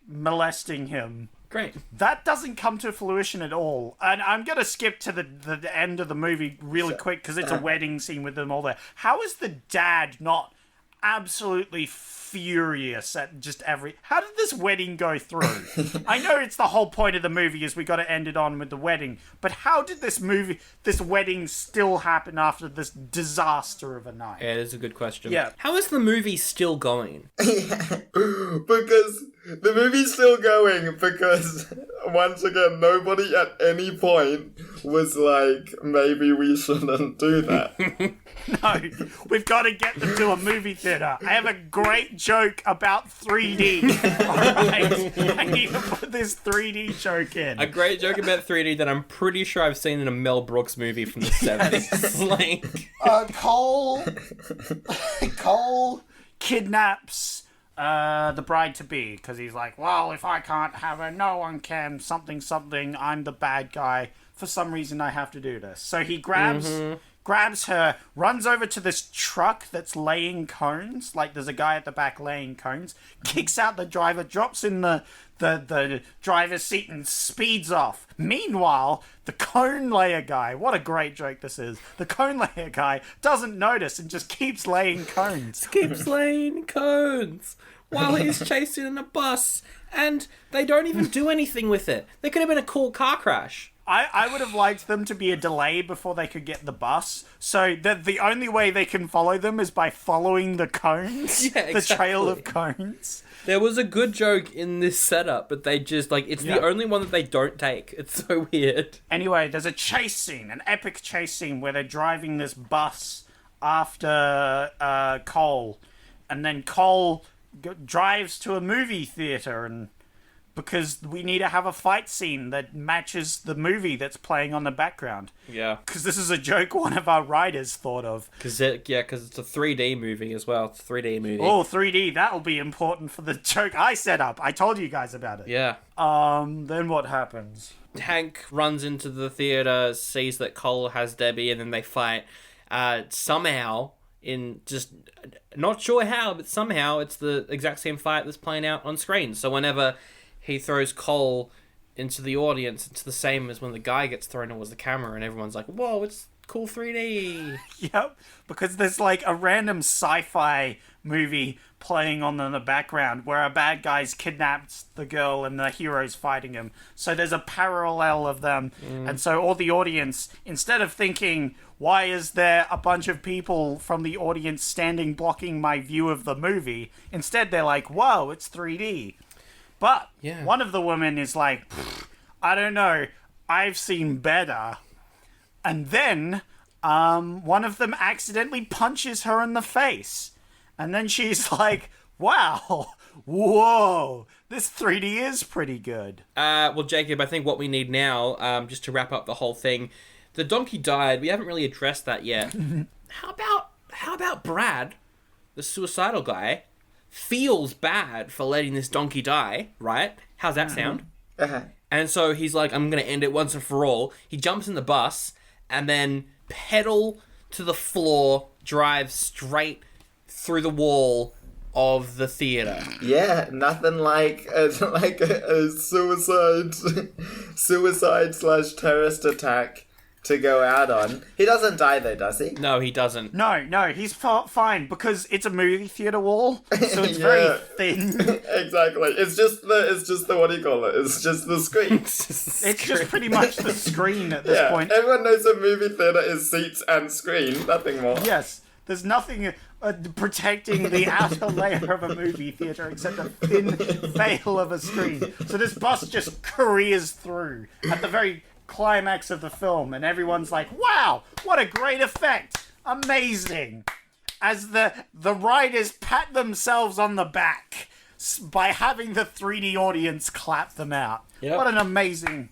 molesting him. Great. That doesn't come to fruition at all. And I'm going to skip to the end of the movie really quick because it's a wedding scene with them all there. How is the dad not absolutely furious at just how did this wedding go through? I know it's the whole point of the movie is we got to end it on with the wedding, but how did this wedding still happen after this disaster of a night? Yeah, that's a good question. Yeah. How is the movie still going? Because the movie's still going because, once again, nobody at any point was like, maybe we shouldn't do that. No, we've got to get them to a movie theater. I have a great joke about 3D. Alright, I need to put this 3D joke in. A great joke about 3D that I'm pretty sure I've seen in a Mel Brooks movie from the 70s. Cole kidnaps the bride-to-be because he's like, well, if I can't have her, no one can, something, I'm the bad guy. For some reason, I have to do this. So he grabs her, runs over to this truck that's laying cones, there's a guy at the back laying cones, kicks out the driver, drops in the driver's seat and speeds off. Meanwhile, the cone layer guy, what a great joke this is, the cone layer guy doesn't notice and just keeps laying cones. While he's chasing in a bus, and they don't even do anything with it. There could have been a cool car crash. I would have liked them to be a delay before they could get the bus, so that the only way they can follow them is by following the cones, the trail of cones. There was a good joke in this setup, but they just, it's the only one that they don't take. It's so weird. Anyway, there's a chase scene, an epic chase scene, where they're driving this bus after Cole, and then Cole drives to a movie theater, and because we need to have a fight scene that matches the movie that's playing on the background. Yeah. Because this is a joke one of our writers thought of. Because it's a 3D movie as well. It's a 3D movie. Oh, 3D, that'll be important for the joke I set up. I told you guys about it. Yeah. Then what happens? Hank runs into the theater, sees that Cole has Debbie, and then they fight. Somehow, not sure how, but somehow it's the exact same fight that's playing out on screen. So whenever he throws Cole into the audience, it's the same as when the guy gets thrown towards the camera and everyone's like, whoa, it's cool 3D. Yep, because there's a random sci-fi movie playing on in the background where a bad guy's kidnapped the girl and the hero's fighting him. So there's a parallel of them. And so all the audience, instead of thinking, why is there a bunch of people from the audience standing blocking my view of the movie? Instead, they're like, whoa, it's 3D. But one of the women is like, I don't know, I've seen better. And then one of them accidentally punches her in the face. And then she's like, wow, whoa, this 3D is pretty good. Well, Jacob, I think what we need now, just to wrap up the whole thing, the donkey died. We haven't really addressed that yet. How about Brad, the suicidal guy, feels bad for letting this donkey die, right? How's that sound? And so he's like, I'm going to end it once and for all. He jumps in the bus and then pedal to the floor, drives straight through the wall of the theater. Yeah, nothing like a suicide/terrorist attack to go out on. He doesn't die though, does he? No, he doesn't. No, he's fine because it's a movie theater wall, so it's very thin. Exactly. It's just the what do you call it? It's just the screen. It's just pretty much the screen at this point. Everyone knows a movie theater is seats and screen, nothing more. Yes, there's nothing protecting the outer layer of a movie theater except a thin veil of a screen. So this bus just careers through at the very climax of the film, and everyone's like, wow, what a great effect, amazing, as the riders pat themselves on the back by having the 3D audience clap them out. Yep. What an amazing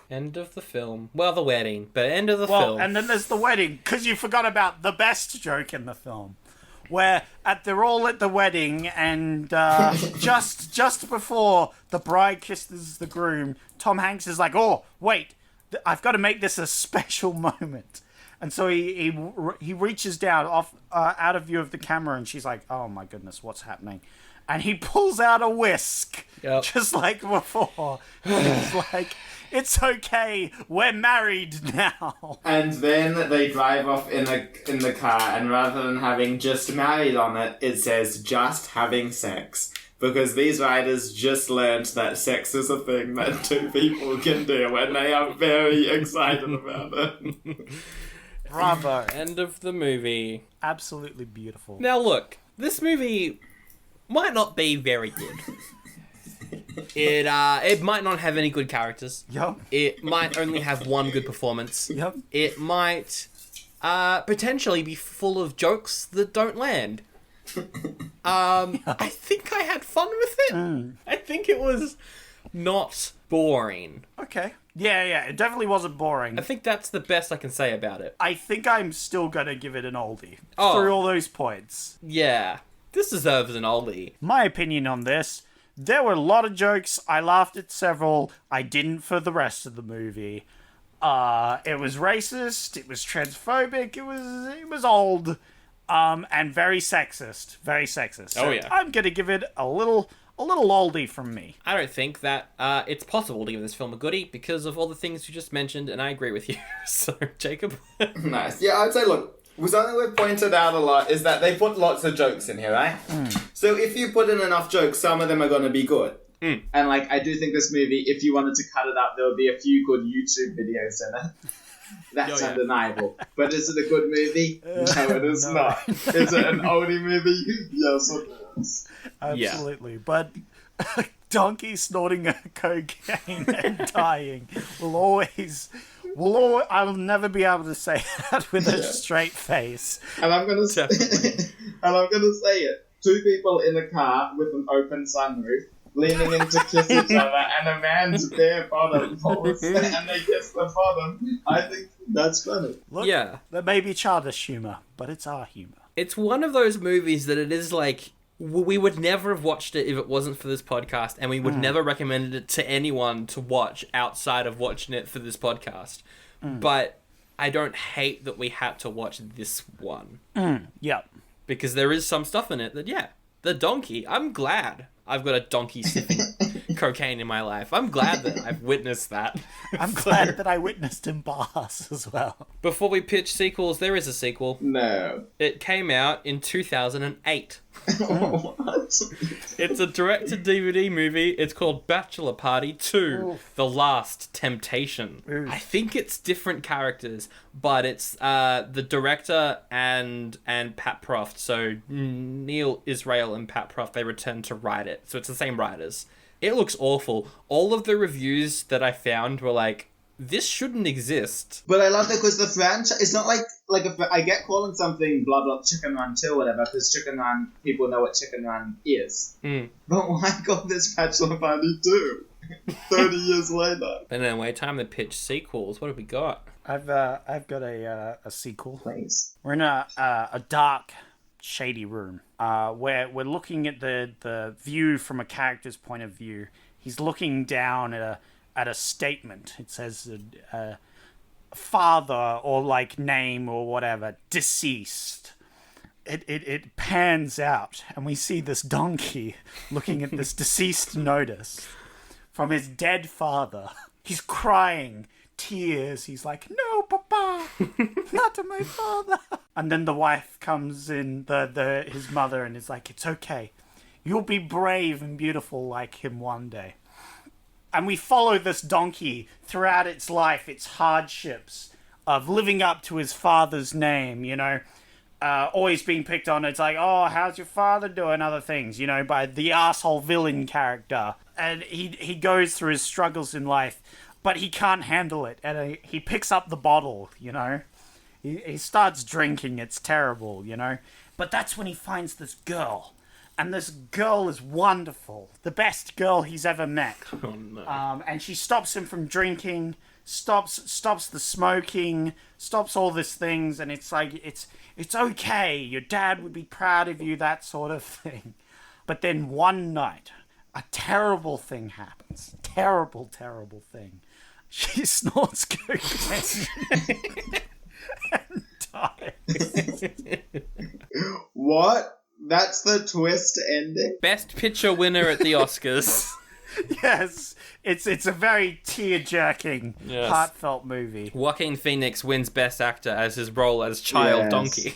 End of the film. Well, the wedding, but end of the well, film. and then there's the wedding, because you forgot about the best joke in the film, where they're all at the wedding, and just before the bride kisses the groom, Tom Hanks is like, oh, wait, I've got to make this a special moment. And so he reaches down out of view of the camera, and she's like, oh my goodness, what's happening? And he pulls out a whisk, just like before. He's like, it's okay, we're married now. And then they drive off in the car, and rather than having just married on it, it says just having sex. Because these writers just learned that sex is a thing that two people can do, and they are very excited about it. Bravo. End of the movie. Absolutely beautiful. Now look, this movie might not be very good. It might not have any good characters. Yep. It might only have one good performance. Yep. It might potentially be full of jokes that don't land. I think I had fun with it. I think it was not boring. Okay. Yeah, it definitely wasn't boring. I think that's the best I can say about it. I think I'm still gonna give it an oldie. Oh. Through all those points. Yeah. This deserves an oldie. My opinion on this, there were a lot of jokes. I laughed at several. I didn't for the rest of the movie. It was racist. It was transphobic. It was old. And very sexist. Very sexist. So Oh, yeah. I'm gonna give it a little oldie from me. I don't think that it's possible to give this film a goodie because of all the things you just mentioned, and I agree with you. So, Jacob? Nice. Yeah, I'd say, look, something we've pointed out a lot is that they put lots of jokes in here, right? So if you put in enough jokes, some of them are going to be good. And, like, I do think this movie, if you wanted to cut it up, there would be a few good YouTube videos in it. That's undeniable. But is it a good movie? No, it is not. Is it an oldie movie? Yes, it is. Absolutely. But donkey snorting cocaine and dying will always... I'll never be able to say that with a straight face. And I'm gonna say it. Two people in a car with an open sunroof, leaning in to kiss each other, and a man's bare bottom falls, and they kiss the bottom. I think that's funny. Look, Yeah. that may be childish humor, but it's our humor. It's one of those movies that it is like, we would never have watched it if it wasn't for this podcast, and we would never recommend it to anyone to watch outside of watching it for this podcast. But I don't hate that we had to watch this one. Yep. Because there is some stuff in it that, the donkey, I'm glad I've got a donkey sniffing cocaine in my life. I'm glad that I've witnessed that. I'm glad that I witnessed him boss as well. Before we pitch sequels, there is a sequel. No. It came out in 2008. What? It's a direct-to-DVD movie. It's called Bachelor Party 2, The Last Temptation. I think it's different characters, but it's the director and Pat Proft. So Neil Israel and Pat Proft, they returned to write it. So it's the same writers. It looks awful. All of the reviews that I found were like, this shouldn't exist. But I love that because the franchise, it's not I get calling something blah blah Chicken Run 2 or whatever, because Chicken Run, people know what Chicken Run is. But why call this Bachelor Party 2? 30 years later. But anyway, time to pitch sequels. What have we got? I've got a sequel. Please. We're in a dark, shady room where we're looking at the view from a character's point of view. He's looking down at a statement. It says father or like name or whatever, deceased. It pans out and we see this donkey looking at this deceased notice from his dead father. He's crying tears. He's like, "No, Papa, not to my father." And then the wife comes in, his mother, and is like, "It's okay. You'll be brave and beautiful like him one day." And we follow this donkey throughout its life, its hardships of living up to his father's name, you know, always being picked on. It's like, "Oh, how's your father doing?" Other things, you know, by the asshole villain character. And he goes through his struggles in life, but he can't handle it. And he picks up the bottle, you know. He starts drinking. It's terrible, you know. But that's when he finds this girl. And this girl is wonderful. The best girl he's ever met. Oh, no. And she stops him from drinking, stops the smoking, stops all these things. And it's like, it's okay. Your dad would be proud of you, that sort of thing. But then one night, a terrible thing happens. Terrible, terrible thing. She snorts cocaine and dies. What? That's the twist ending? Best Picture winner at the Oscars. Yes, it's a very tear-jerking, Yes. heartfelt movie. Joaquin Phoenix wins Best Actor as his role as Child Yes. Donkey.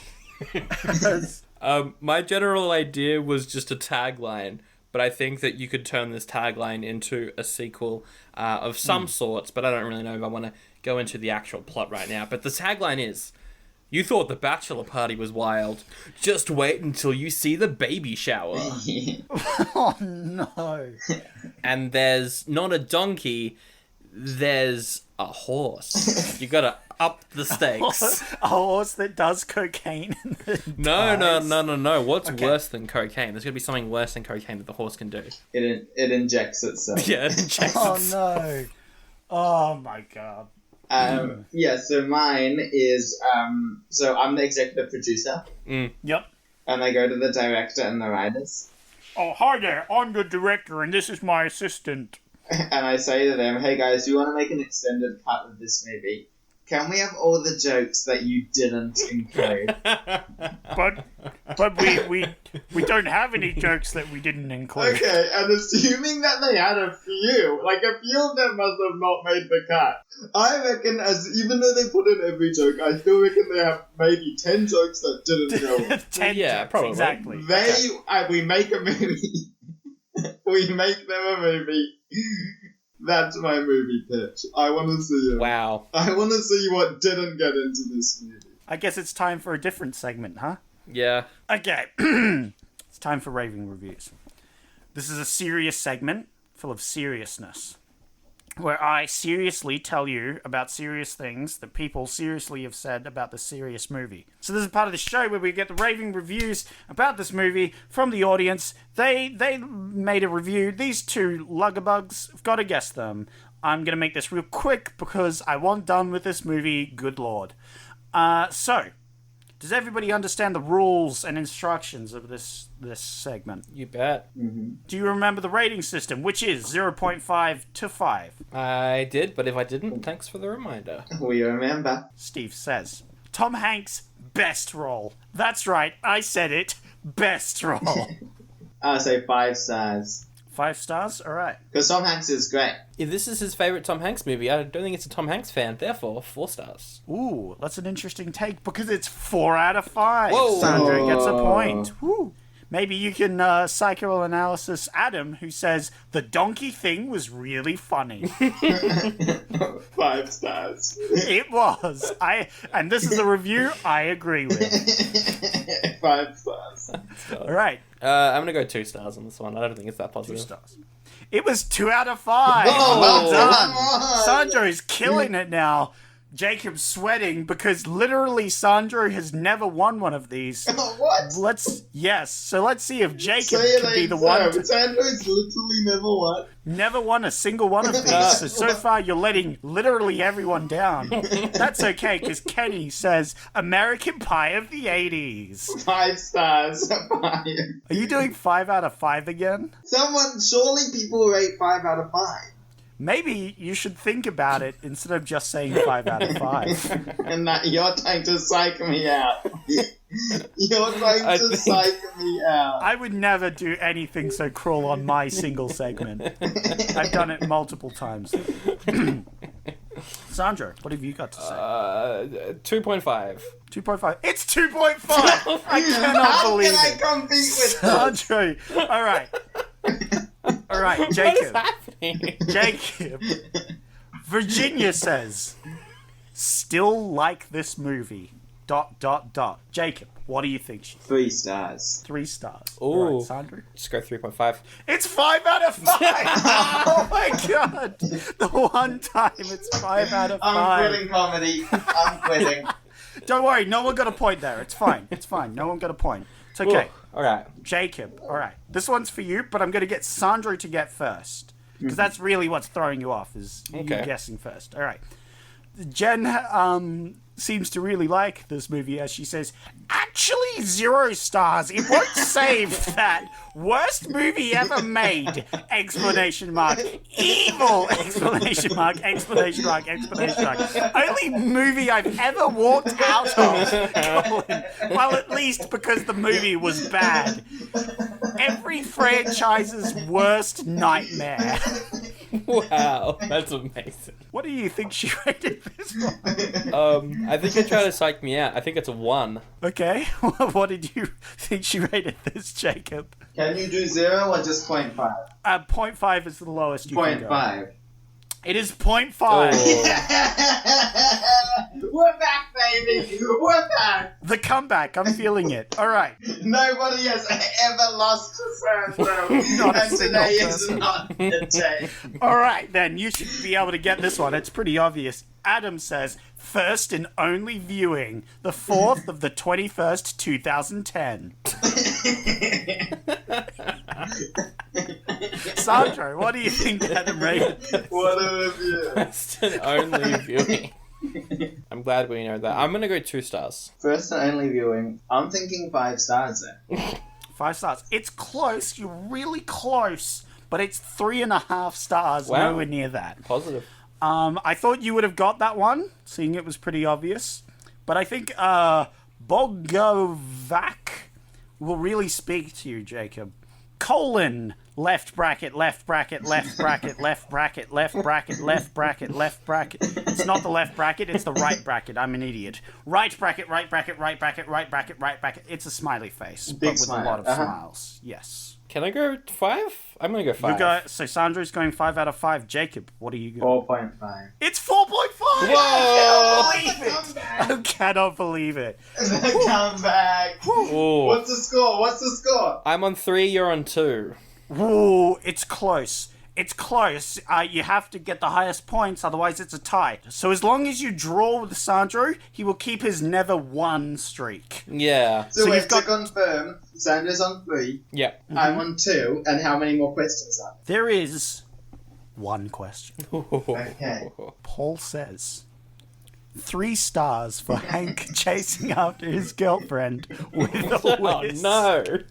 My general idea was just a tagline, but I think that you could turn this tagline into a sequel of some sorts, but I don't really know if I want to go into the actual plot right now. But the tagline is, "You thought the Bachelor Party was wild. Just wait until you see the baby shower." Oh no! And there's not a donkey, there's a horse. You gotta up the stakes. A horse that does cocaine. And then No. dies. What's Okay. worse than cocaine? There's gonna be something worse than cocaine that the horse can do. It injects itself. Yeah, it injects Oh itself. no! Oh my god! Yeah, so mine is, so I'm the executive producer, Yep. and I go to the director and the writers, Oh, hi there. I'm the director, and this is my assistant. and I say to them, "Hey guys, we want to make an extended cut of this movie. Can we have all the jokes that you didn't include?" But we don't have any jokes that we didn't include. Okay, and assuming that they had a few of them must have not made the cut. I reckon, even though they put in every joke, I still reckon they have maybe 10 jokes that didn't go in. 10 Yeah, jokes, probably. exactly. We make a movie. We make them a movie. That's my movie pitch. I want to see it. Wow. I want to see what didn't get into this movie. I guess it's time for a different segment, huh? Yeah. Okay. It's time for raving reviews. This is a serious segment full of seriousness, where I seriously tell you about serious things that people seriously have said about this serious movie. So this is part of the show where we get the raving reviews about this movie from the audience. They made a review. These two luggabugs, I've got to guess them. I'm going to make this real quick because I want done with this movie, good lord. So, does everybody understand the rules and instructions of this segment? You bet. Do you remember the rating system, which is 0.5 to 5? I did, but if I didn't, thanks for the reminder. We remember. Steve says. Tom Hanks, best role. That's right, I said it. Best role. I'll say 5 stars. 5 stars? Alright. Because Tom Hanks is great. If this is his favourite Tom Hanks movie, I don't think it's a Tom Hanks fan, therefore 4 stars. Ooh, that's an interesting take because it's 4 out of 5. Whoa. Sandra gets a point. Woo. Maybe you can psychoanalysis Adam, who says the donkey thing was really funny. 5 stars. It was. And this is a review I agree with. 5 stars. All right. I'm going to go 2 stars on this one. I don't think it's that 2 positive. stars. It was 2 out of 5. Oh, Well come done. on. Sandro's killing it now. Jacob's sweating because literally Sandro has never won one of these. What? So let's see if Jacob Say it can be ain't the one so. to Sandro's literally never won. never won a single one of these. So far you're letting literally everyone down. That's okay because Kenny says American Pie of the 80s. 5 stars. 5. Are you doing 5 out of 5 again? Surely people rate 5 out of 5. Maybe you should think about it instead of just saying 5 out of 5. And that you're trying to psych me out. You're trying I to think- psych me out. I would never do anything so cruel on my single segment. I've done it multiple times. Sandra, what have you got to say? 2.5. 2.5. It's 2.5! I cannot believe How it. can I compete with Sandra. All right. All right, What is Jacob. happening? Jacob. Virginia says, still like this movie. ... Jacob, what do you think? 3 stars. 3 stars. Ooh. All right, Sandra. Just go 3.5. It's 5 out of 5! Oh my god! The one time it's 5 out of 5. I'm quitting comedy. I'm quitting. Don't worry, no one got a point there. It's fine. It's fine. No one got a point. It's okay. All right. Jacob, all right. This one's for you, but I'm going to get Sandra to get first. Because that's really what's throwing you off, is you guessing first. All right. Jen seems to really like this movie, as she says, actually 0 stars. It won't save that. Worst movie ever made! Exclamation mark. Evil! Exclamation mark. Exclamation mark. Exclamation mark. Only movie I've ever walked out of. Colin. Well, at least because the movie was bad. Every franchise's worst nightmare. Wow, that's amazing. What do you think she rated this one? I think they try to psych me out. I think it's a 1. Okay, what did you think she rated this, Jacob? Can you do 0 or just 0.5? 0.5 is the lowest you can go. 0.5. It is 0.5. Oh. We're back, baby. We're back. The comeback, I'm feeling it. All right. Nobody has ever lost to Sandro. Not a And single today is person. not the day. All right, then. You should be able to get this one. It's pretty obvious. Adam says, first and only viewing, the 4th of the 21st, 2010. Sandro, what do you think Adam rated this? What a review. First and only viewing. I'm glad we know that. I'm going to go 2 stars. First and only viewing. I'm thinking 5 stars then. 5 stars. It's close. You're really close. But it's 3.5 stars. Wow. Nowhere near that. Positive. I thought you would have got that one, seeing it was pretty obvious. But I think Bogovac will really speak to you, Jacob. Colon, left bracket, left bracket, left bracket, left bracket, left bracket, left bracket, left bracket. It's not the left bracket, it's the right bracket. I'm an idiot. Right bracket, right bracket, right bracket, right bracket, right bracket. It's a smiley face, Big but with smile. a lot of Uh-huh. smiles. Yes. Can I go 5? I'm going to go 5. So Sandra's going 5 out of 5. Jacob, what are you going? 4.5. It's 4.5! Whoa! I cannot believe it. Come back. Ooh. What's the score? What's the score? I'm on 3, you're on 2. Ooh, it's close. It's close. You have to get the highest points, otherwise it's a tie. So as long as you draw with Sandro, he will keep his never won streak. Yeah. So So wait, you've got- to confirm, Sandra's on 3, Yeah. I'm on 2, and how many more questions are There is one question. Okay. Paul says, 3 stars for Hank chasing after his girlfriend with a Oh, whisk. no. there?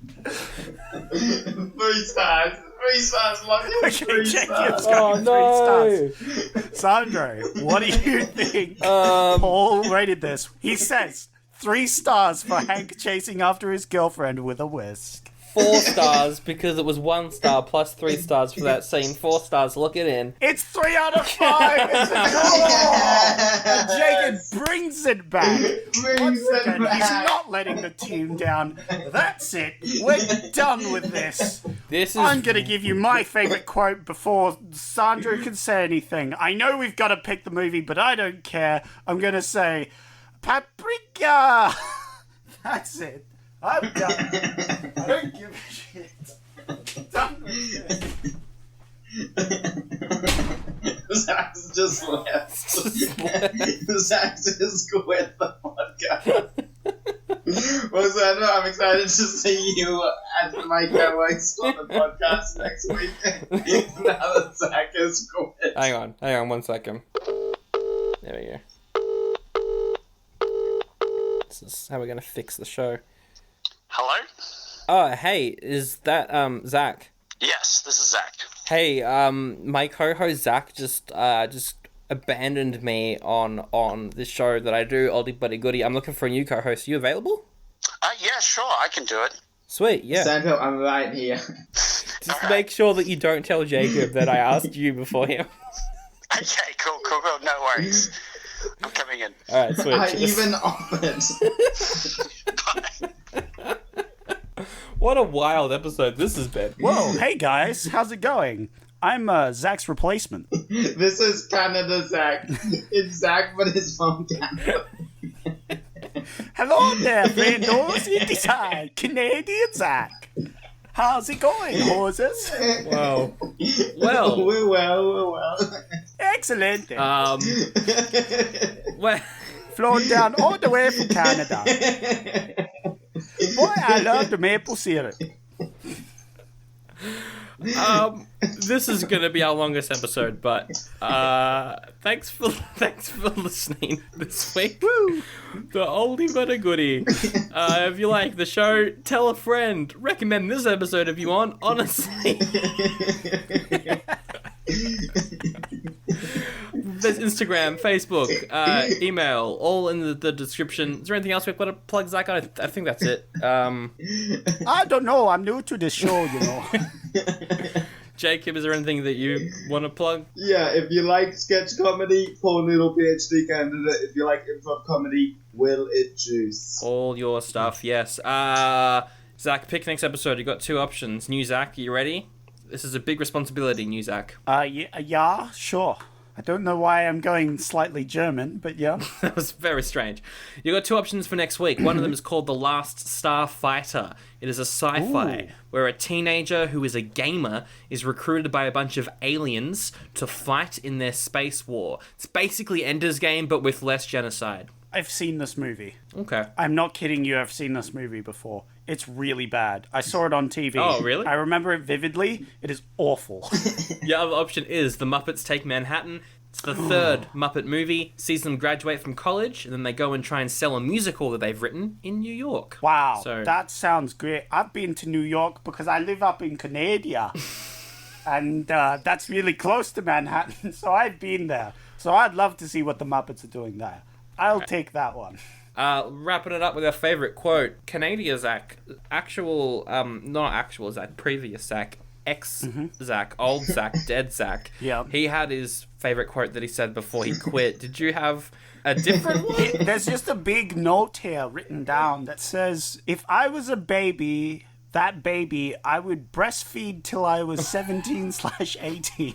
3 stars. 3 stars, love you. Okay, 3 Jacob's stars. got Oh, 3 no. stars. Sandro, what do you think Paul rated this? He says 3 stars for Hank chasing after his girlfriend with a whisk. 4 stars because it was 1 star plus 3 stars for that scene. 4 stars, lock it in. It's 3 out of 5. It's a draw. And Jacob brings it back. Brings Once it again, he's back. not letting the team down. That's it. We're done with this. This is... I'm going to give you my favourite quote before Sandra can say anything. I know we've got to pick the movie, but I don't care. I'm going to say, Paprika! That's it. I'm done. I don't give a shit. Done with this. Zach's just left. Zach just quit the podcast. Well, Sandra, I'm excited to see you as my co-host on the podcast next week. Now that Zach has quit. Hang on 1 second. There we go. This is how we're going to fix the show. Hello? Oh, hey, is that, Zach? Yes, this is Zach. Hey, my co-host Zach just abandoned me on this show that I do, Oldie Goodie. I'm looking for a new co-host. Are you available? Yeah, sure, I can do it. Sweet, yeah. Sandra, I'm right here. Just make sure that you don't tell Jacob that I asked you before him. Okay, cool. No worries. I'm coming in. All right, sweet. I even offered. What a wild episode this has been. Whoa, hey guys, how's it going? I'm Zach's replacement. This is Canada Zach. It's Zach, but it's from Canada. Hello there, friendos. It is I, Canadian Zach. How's it going, horses? Wow. Well. We're well. Excellent. Well, Flown down all the way from Canada. Boy, I love the maple syrup. this is gonna be our longest episode, but thanks for listening this week. Woo! The Oldie but a Goodie. If you like the show, tell a friend. Recommend this episode if you want. Honestly. There's Instagram, Facebook, email, all in the description. Is there anything else we've got to plug, Zach? I think that's it. I don't know. I'm new to this show, you know. Jacob, is there anything that you want to plug? Yeah, if you like sketch comedy, Paul Noodle PhD candidate. If you like improv comedy, Will It Juice. All your stuff, yes. Zach, pick next episode. You got two options. New Zach, are you ready? This is a big responsibility, new Zach. Yeah, sure. I don't know why I'm going slightly German, but yeah. That was very strange. You got two options for next week. One of them is called The Last Starfighter. It is a sci-fi where a teenager who is a gamer is recruited by a bunch of aliens to fight in their space war. It's basically Ender's Game, but with less genocide. I've seen this movie. Okay. I'm not kidding you, I've seen this movie before. It's really bad. I saw it on TV. Oh, really? I remember it vividly. It is awful. The other option is The Muppets Take Manhattan. It's the third Muppet movie. Sees them graduate from college, and then they go and try and sell a musical that they've written in New York. Wow, So- that sounds great. I've been to New York because I live up in Canada. And that's really close to Manhattan, so I've been there. So I'd love to see what the Muppets are doing there. I'll take that one. Wrapping it up with our favourite quote. Canada Zach, not actual Zach, previous Zach, ex-Zach, old Zach, dead Zach. Yeah. He had his favourite quote that he said before he quit. Did you have a different one? There's just a big note here written down that says, if I was a baby, that baby, I would breastfeed till I was 17/18.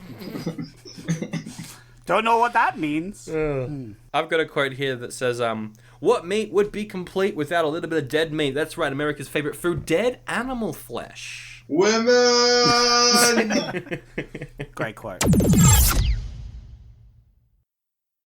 Don't know what that means. I've got a quote here that says, what meat would be complete without a little bit of dead meat? That's right, America's favourite food, dead animal flesh. Women! Great quote.